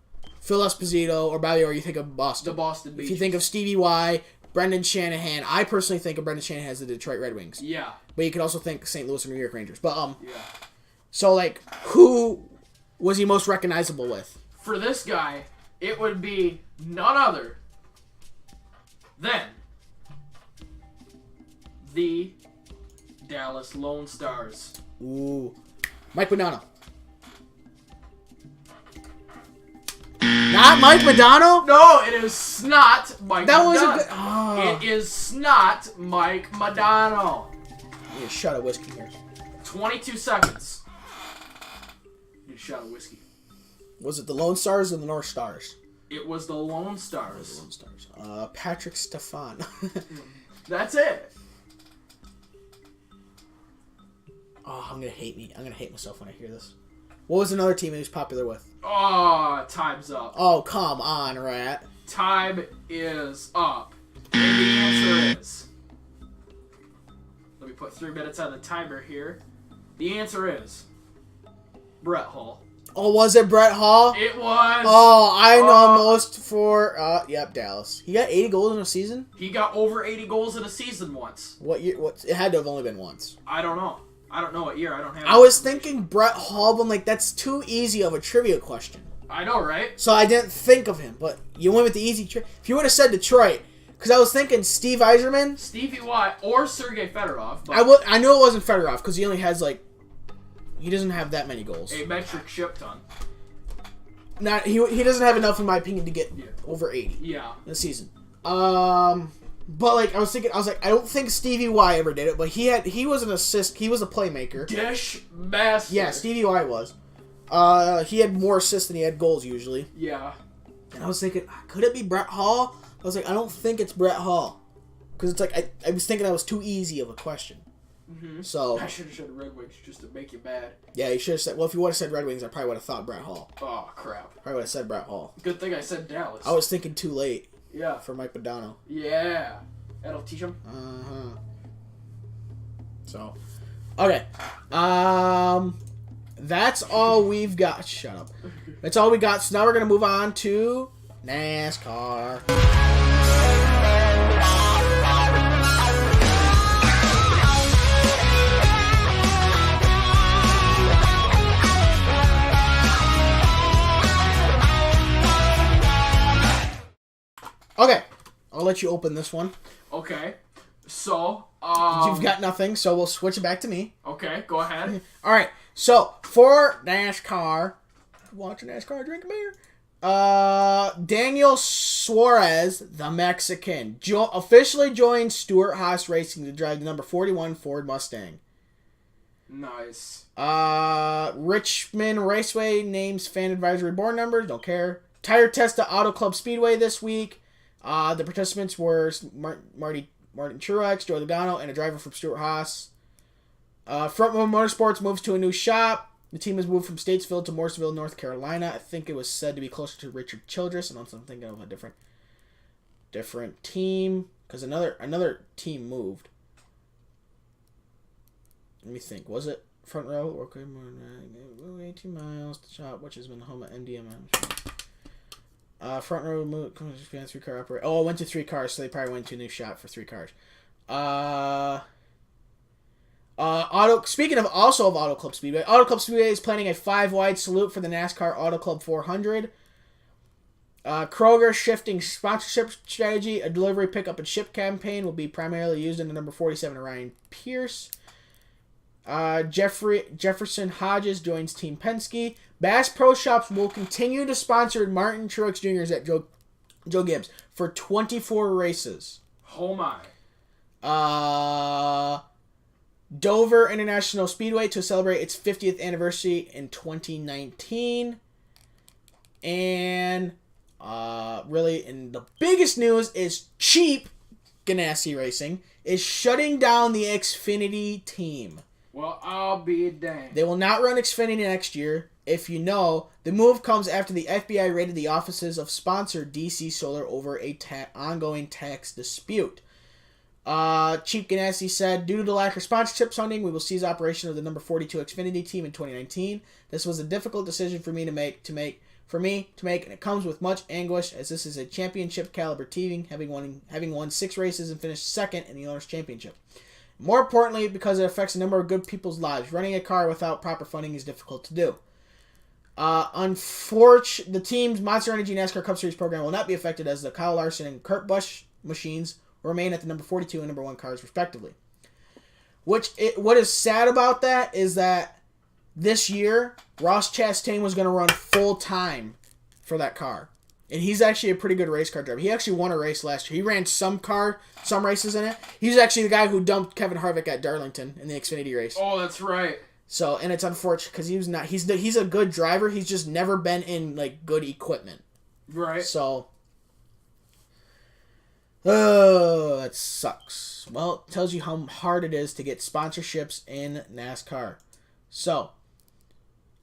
Phil Esposito or Bobby Orr, you think of Boston. The Boston Beach. If you think of Stevie Y, Brendan Shanahan, I personally think of Brendan Shanahan as the Detroit Red Wings. Yeah. But you could also think St. Louis or New York Rangers. But yeah. So like who was he most recognizable with? For this guy, it would be none other than the Dallas Lone Stars. Ooh. Mike Modano. Not Mike Modano? No, it is snot Mike That Modano. was a good... Oh. It is snot Mike Modano. Need a shot of whiskey here. 22 seconds. Need a shot of whiskey. Was it the Lone Stars or the North Stars? It was the Lone Stars. Lone Stars. Patrick Stefan. That's it. Oh, I'm gonna hate myself when I hear this. What was another team he was popular with? Oh, time's up. Oh, come on, Rat. Time is up. And the answer is... Let me put 3 minutes on the timer here. The answer is... Brett Hull. Oh, was it Brett Hall? It was. Oh, I know most for... Yep, Dallas. He got 80 goals in a season? He got over 80 goals in a season once. What year? It had to have only been once. I don't know. I don't know what year. I don't have... I was thinking Brett Hall, but I'm like, that's too easy of a trivia question. I know, right? So I didn't think of him, but you went with the easy... If you would have said Detroit, because I was thinking Steve Yzerman. Stevie Y or Sergei Fedorov. But I knew it wasn't Fedorov, because he only has, like... He doesn't have that many goals. a metric ship ton. He doesn't have enough, in my opinion, to get over 80 Yeah. in a season. But like I was like, I don't think Stevie Y ever did it, but he was an assist. He was a playmaker. Dish master. Yeah, Stevie Y was. He had more assists than he had goals usually. Yeah. And I was thinking, could it be Brett Hall? I was like, I don't think it's Brett Hall, because it's like I was thinking that was too easy of a question. Mm-hmm. So I should have said Red Wings just to make you mad. Yeah, you should have said. Well, if you would have said Red Wings, I probably would have thought Brett Hall. Oh crap! Probably would have said Brett Hall. Good thing I said Dallas. I was thinking too late. Yeah. For Mike Modano. Yeah. That'll teach him. So, okay. That's all we've got. Shut up. That's all we got. So now we're gonna move on to NASCAR. Okay, I'll let you open this one. Okay, so you've got nothing, so we'll switch it back to me. Okay, go ahead. All right, so for NASCAR, watching NASCAR, drinking beer. Daniel Suarez, the Mexican, officially joined Stewart-Haas Racing to drive the number 41 Ford Mustang. Nice. Richmond Raceway names fan advisory board numbers. Don't care. Tire test at Auto Club Speedway this week. The participants were Martin Truex, Joe Logano, and a driver from Stewart-Haas. Front Row Motorsports moves to a new shop. The team has moved from Statesville to Morrisville, North Carolina. I think it was said to be closer to Richard Childress, unless I'm thinking of a different team, because another team moved. Let me think. Was it Front Row? Okay, 18 miles to shop, which has been home at MDMM. Front Row moved, 3-car operator. Oh, it went to 3 cars, so they probably went to a new shop for 3 cars. Speaking of Auto Club Speedway, Auto Club Speedway is planning a 5-wide salute for the NASCAR Auto Club 400. Kroger shifting sponsorship strategy. A delivery, pickup, and ship campaign will be primarily used in the number 47 Ryan Pierce. Jefferson Hodges joins Team Penske. Bass Pro Shops will continue to sponsor Martin Truex Jr.'s at Joe Gibbs for 24 races. Oh my. Dover International Speedway to celebrate its 50th anniversary in 2019. And the biggest news is Cheap Ganassi Racing is shutting down the Xfinity team. Well, I'll be damned. They will not run Xfinity next year. If you know, the move comes after the FBI raided the offices of sponsor DC Solar over a ongoing tax dispute. Cheap Ganassi said, due to the lack of sponsorship funding, we will cease operation of the number 42 Xfinity team in 2019. This was a difficult decision for me to make, and it comes with much anguish, as this is a championship caliber team, having won 6 races and finished second in the Owners' Championship. More importantly, because it affects a number of good people's lives. Running a car without proper funding is difficult to do. The team's Monster Energy NASCAR Cup Series program will not be affected, as the Kyle Larson and Kurt Busch machines will remain at the number 42 and number 1 cars, respectively. What is sad about that is that this year, Ross Chastain was going to run full-time for that car. And he's actually a pretty good race car driver. He actually won a race last year. He ran some races in it. He was actually the guy who dumped Kevin Harvick at Darlington in the Xfinity race. Oh, that's right. So, and it's unfortunate because he's a good driver. He's just never been in like good equipment. Right. So, that sucks. Well, it tells you how hard it is to get sponsorships in NASCAR. So,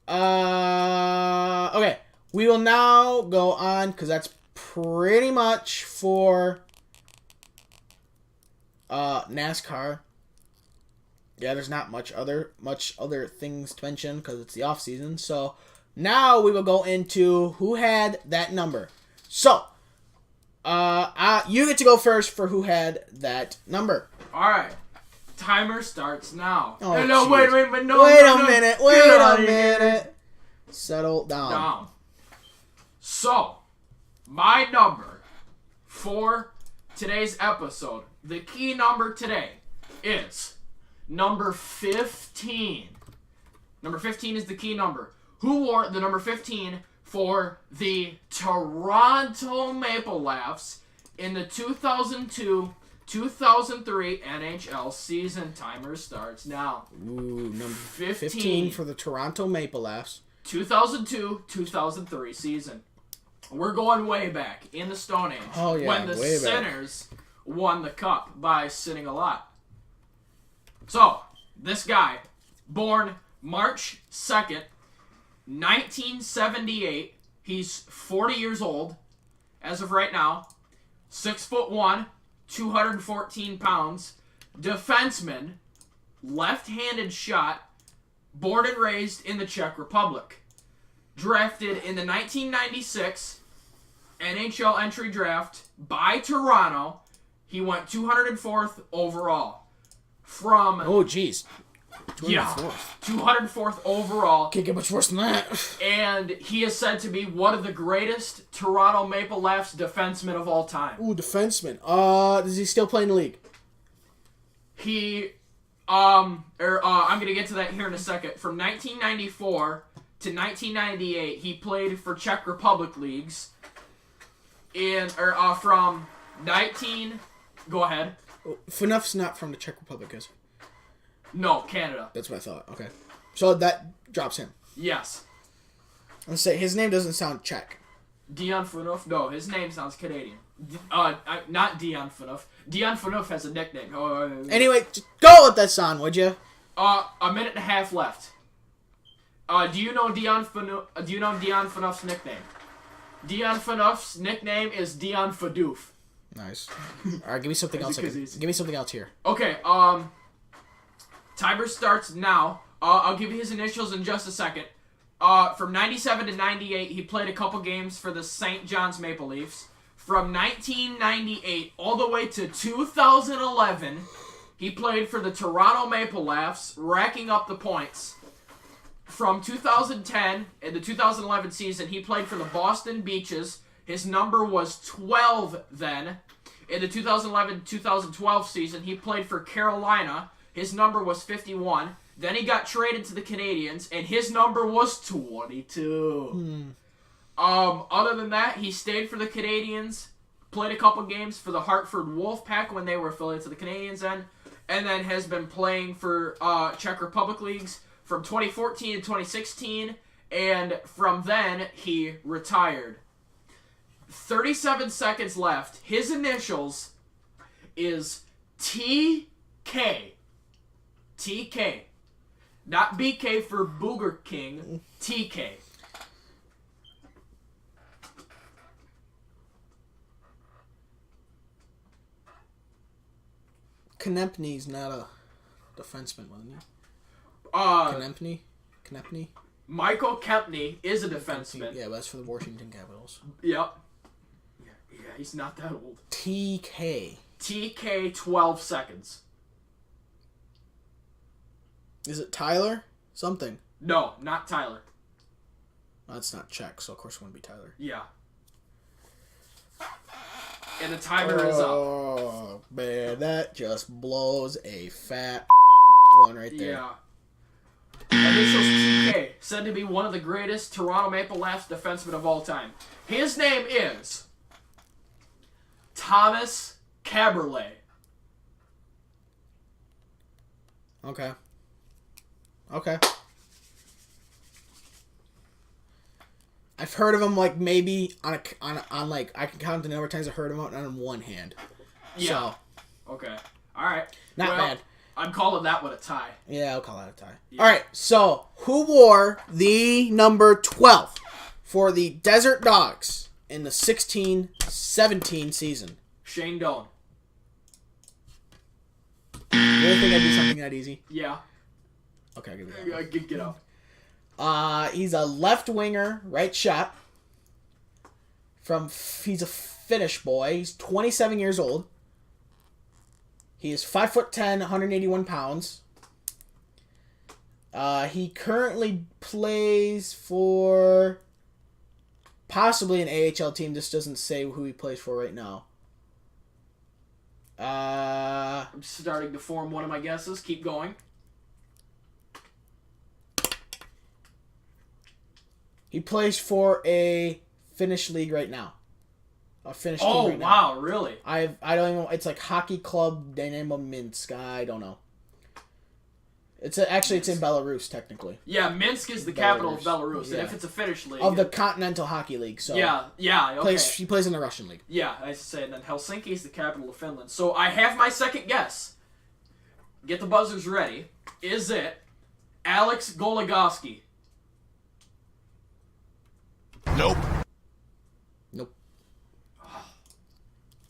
okay. We will now go on, because that's pretty much for NASCAR. Yeah, there's not much other things to mention, because it's the off season. So now we will go into who had that number. So, you get to go first for who had that number. All right. Timer starts now. Oh, no, wait a minute. Settle down. So, my number for today's episode, the key number today is number 15. Number 15 is the key number. Who wore the number 15 for the Toronto Maple Leafs in the 2002-2003 NHL season? Timer starts now. Ooh, number 15 for the Toronto Maple Leafs. 2002-2003 season. We're going way back in the Stone Age. Oh, yeah, when the way Sinners won the cup by sitting a lot. So, this guy, born March 2nd, 1978. He's 40 years old as of right now. 6'1", 214 pounds. Defenseman, left-handed shot, born and raised in the Czech Republic. Drafted in the 1996 NHL entry draft by Toronto. He went 204th overall. From... Oh, jeez. 204th. Yeah, 204th overall. Can't get much worse than that. And he is said to be one of the greatest Toronto Maple Leafs defensemen of all time. Ooh, defenseman. Does he still play in the league? He... I'm going to get to that here in a second. From 1994 to 1998, he played for Czech Republic leagues. From 19... Go ahead. FNUF's not from the Czech Republic, is it? No, Canada. That's what I thought. Okay. So that drops him. Yes. Let's say his name doesn't sound Czech. Dion Phaneuf? No, his name sounds Canadian. Not Dion Phaneuf. Dion Phaneuf has a nickname. Anyway, just go with that song, would you? A minute and a half left. Do you know Dion Phaneuf's nickname? Dion Phaneuf's nickname is Dion Fadoof. Nice. All right, give me something else. Give me something else here. Okay. Timer starts now. I'll give you his initials in just a second. From 97 to 98, he played a couple games for the St. John's Maple Leafs. From 1998 all the way to 2011, he played for the Toronto Maple Leafs, racking up the points. From 2010 in the 2011 season, he played for the Boston Beaches. His number was 12 then. In the 2011-2012 season, he played for Carolina. His number was 51. Then he got traded to the Canadiens, and his number was 22. Other than that, he stayed for the Canadiens, played a couple games for the Hartford Wolfpack when they were affiliates of the Canadiens then, and then has been playing for Czech Republic leagues from 2014 to 2016, and from then he retired. 37 seconds left. His initials is TK. TK. Not BK for Booger King. TK. Konechny's not a defenseman, wasn't he? Konechny? Michael Kempney is a defenseman. Yeah, but that's for the Washington Capitals. Yep. Yeah, he's not that old. TK. TK 12 seconds. Is it Tyler? Something. No, not Tyler. That's not Czech, so of course it wouldn't be Tyler. Yeah. And the timer is up. Oh, man, that just blows a fat one right there. Yeah. Initials TK, said to be one of the greatest Toronto Maple Leafs defensemen of all time. His name is Thomas Caberlet. Okay. I've heard of him like maybe on like I can count the number of times I've heard him on one hand. Yeah. So, okay. All right. Not bad. I'm calling that one a tie. Yeah, I'll call that a tie. Yeah. All right. So who wore the number 12 for the Desert Dogs in the 16-17 season? Shane Doan. You really think I'd do something that easy? Yeah. Okay, I'll give you that one. Get up. He's a left winger, right shot. He's a Finnish boy. He's 27 years old. He is 5'10", 181 pounds. He currently plays for possibly an AHL team. This doesn't say who he plays for right now. I'm starting to form one of my guesses. Keep going. He plays for a Finnish league right now. A Finnish team right now. Oh, wow, really? I don't even know. It's like Hockey Club Dynamo Minsk. I don't know. It's in Belarus, technically. Yeah, Minsk is the capital of Belarus, yeah. and if it's a Finnish league... Of the Continental Hockey League, so... Yeah, okay. He plays in the Russian league. Yeah, I say, and then Helsinki is the capital of Finland. So I have my second guess. Get the buzzers ready. Is it Alex Goligoski? Nope.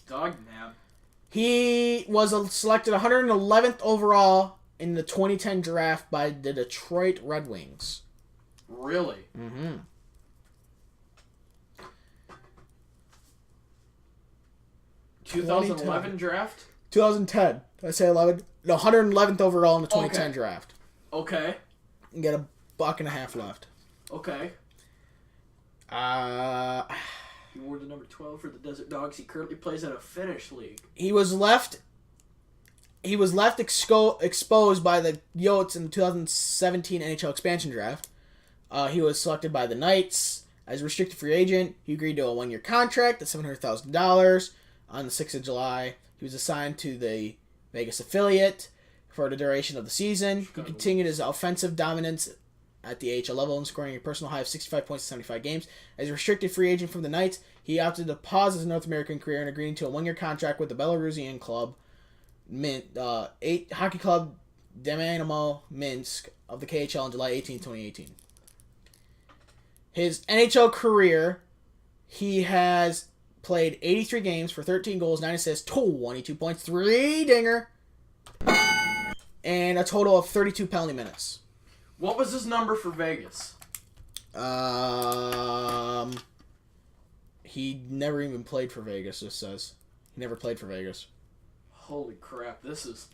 Dog nab. He was selected 111th overall in the 2010 draft by the Detroit Red Wings. Really? Mm-hmm. 2011 draft? 2010. Did I say 11? No, 111th overall in the 2010 draft. Okay. You got $1.50 left. Okay. He wore the number 12 for the Desert Dogs. He currently plays in a Finnish league. He was left exposed by the Yotes in the 2017 NHL expansion draft. He was selected by the Knights as a restricted free agent. He agreed to a one-year contract at $700,000 on the 6th of July. He was assigned to the Vegas affiliate for the duration of the season. He continued his offensive dominance at the AHL level and scoring a personal high of 65 points in 75 games. As a restricted free agent from the Knights, he opted to pause his North American career and agreed to a one-year contract with the Belarusian club, Hockey Club Dynamo Minsk of the KHL on July 18, 2018. His NHL career, he has played 83 games for 13 goals, 9 assists, 22 points, 3 dinger, and a total of 32 penalty minutes. What was his number for Vegas? He never even played for Vegas, this says. He never played for Vegas. Holy crap, this is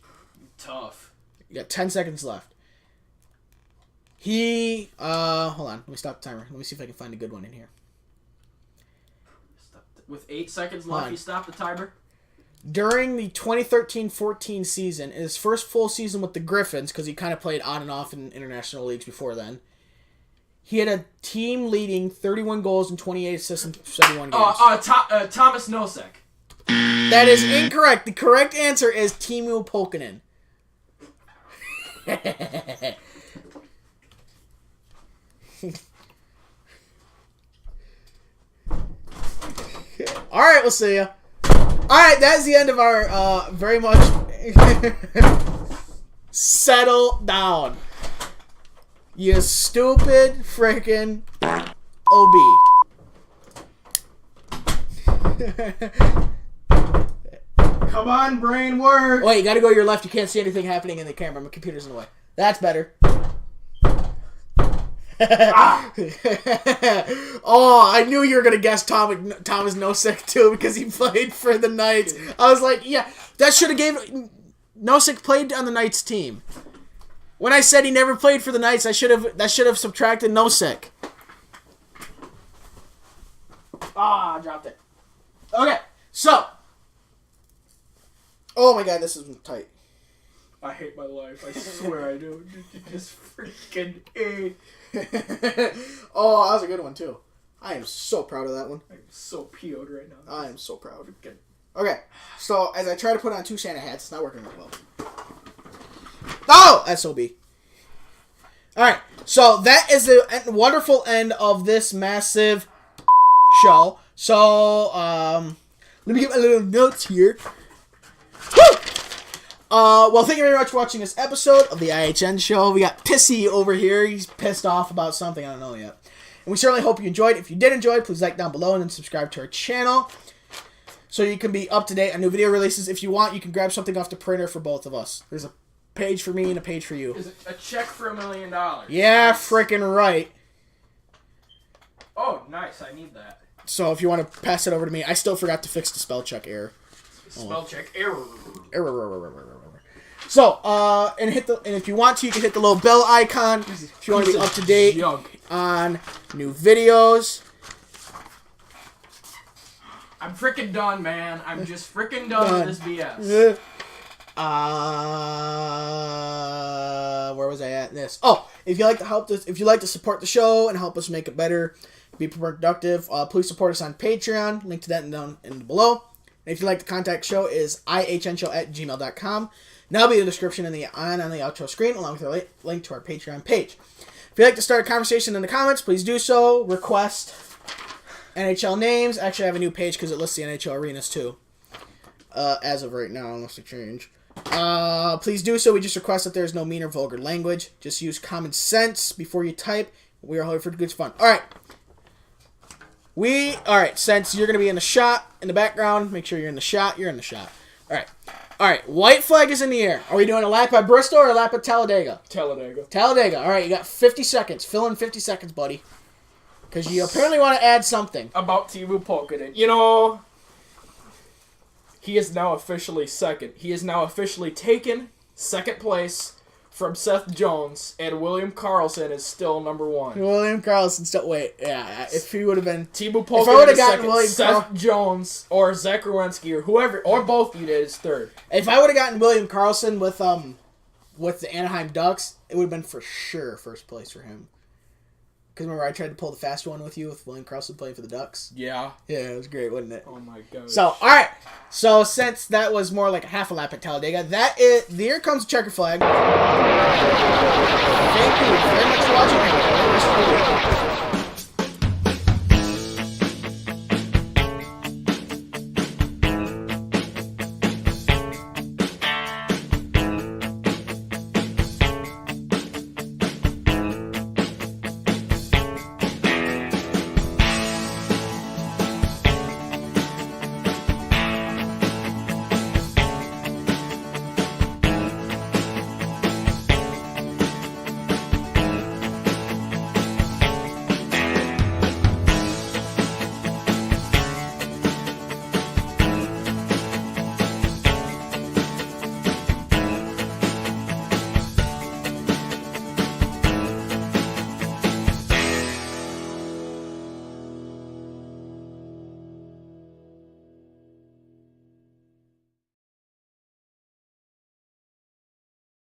tough. You got 10 seconds left. Hold on, let me stop the timer. Let me see if I can find a good one in here. With 8 seconds left, you stop the timer? During the 2013-14 season, in his first full season with the Griffins, because he kind of played on and off in international leagues before then, he had a team-leading 31 goals and 28 assists in 71 games. Thomas Nosek. That is incorrect. The correct answer is Teemu Pukkanen. Alright, we'll see ya. Alright, that's the end of our, very much... Settle down. You stupid freaking OB. Come on, brain, work. Wait, you gotta go to your left. You can't see anything happening in the camera. My computer's in the way. That's better. Oh, I knew you were gonna guess Thomas Nosek too because he played for the Knights. I was like, yeah, that should have gave Nosek played on the Knights team. When I said he never played for the Knights, that should have subtracted Nosek. Ah, I dropped it. Okay, so. Oh my god, this is tight. I hate my life. I swear I do. Just freaking A. Oh, that was a good one too. I am so proud of that one. I'm so PO'd right now. I am so proud. Okay, so as I try to put on two Santa hats, it's not working very well. Oh! SOB. Alright, so that is the wonderful end of this massive show. So, let me get my little notes here. Woo! Well, thank you very much for watching this episode of the IHN show. We got Pissy over here. He's pissed off about something. I don't know yet. And we certainly hope you enjoyed. If you did enjoy, please like down below and then subscribe to our channel so you can be up to date on new video releases. If you want, you can grab something off the printer for both of us. There's a page for me and a page for you. Is it a check for $1 million? Yeah, frickin' right. Oh, nice. I need that. So if you want to pass it over to me, I still forgot to fix the spell check error. Spell check error. So, and if you want to, you can hit the little bell icon if you want to be up to date on new videos. I'm freaking done, man. I'm just freaking done with this BS. Where was I at? This. Oh, if you like to help this, if you like to support the show and help us make it better, be productive, please support us on Patreon. Link to that down below. And if you'd like to contact the show, is ihnshow@gmail.com. And that'll be in the description and on the outro screen, along with a link to our Patreon page. If you'd like to start a conversation in the comments, please do so. Request NHL names. Actually, I have a new page because it lists the NHL arenas too. As of right now, unless they change. Please do so. We just request that there's no mean or vulgar language. Just use common sense before you type. We are hoping for good fun. Alright. Alright, since you're going to be in the shot in the background, make sure you're in the shot. You're in the shot. Alright. Alright, white flag is in the air. Are we doing a lap at Bristol or a lap at Talladega? Talladega. Talladega. Alright, you got 50 seconds. Fill in 50 seconds, buddy. Because you apparently want to add something. About Teemu Pukkanen. You know, he is now officially second. He is now officially taken second place from Seth Jones, and William Karlsson is still number one. William Karlsson still... Wait, yeah, if he would have been... Teemu Pukkanen is second. Seth Jones or Zach Werenski or whoever, or both of you did, is third. If I would have gotten William Karlsson with the Anaheim Ducks, it would have been for sure first place for him. Because remember, I tried to pull the fast one with you with William Karlsson playing for the Ducks? Yeah. Yeah, it was great, wasn't it? Oh my god. So, alright. So, since that was more like a half a lap at Talladega, here comes the checker flag. Thank you very much for watching.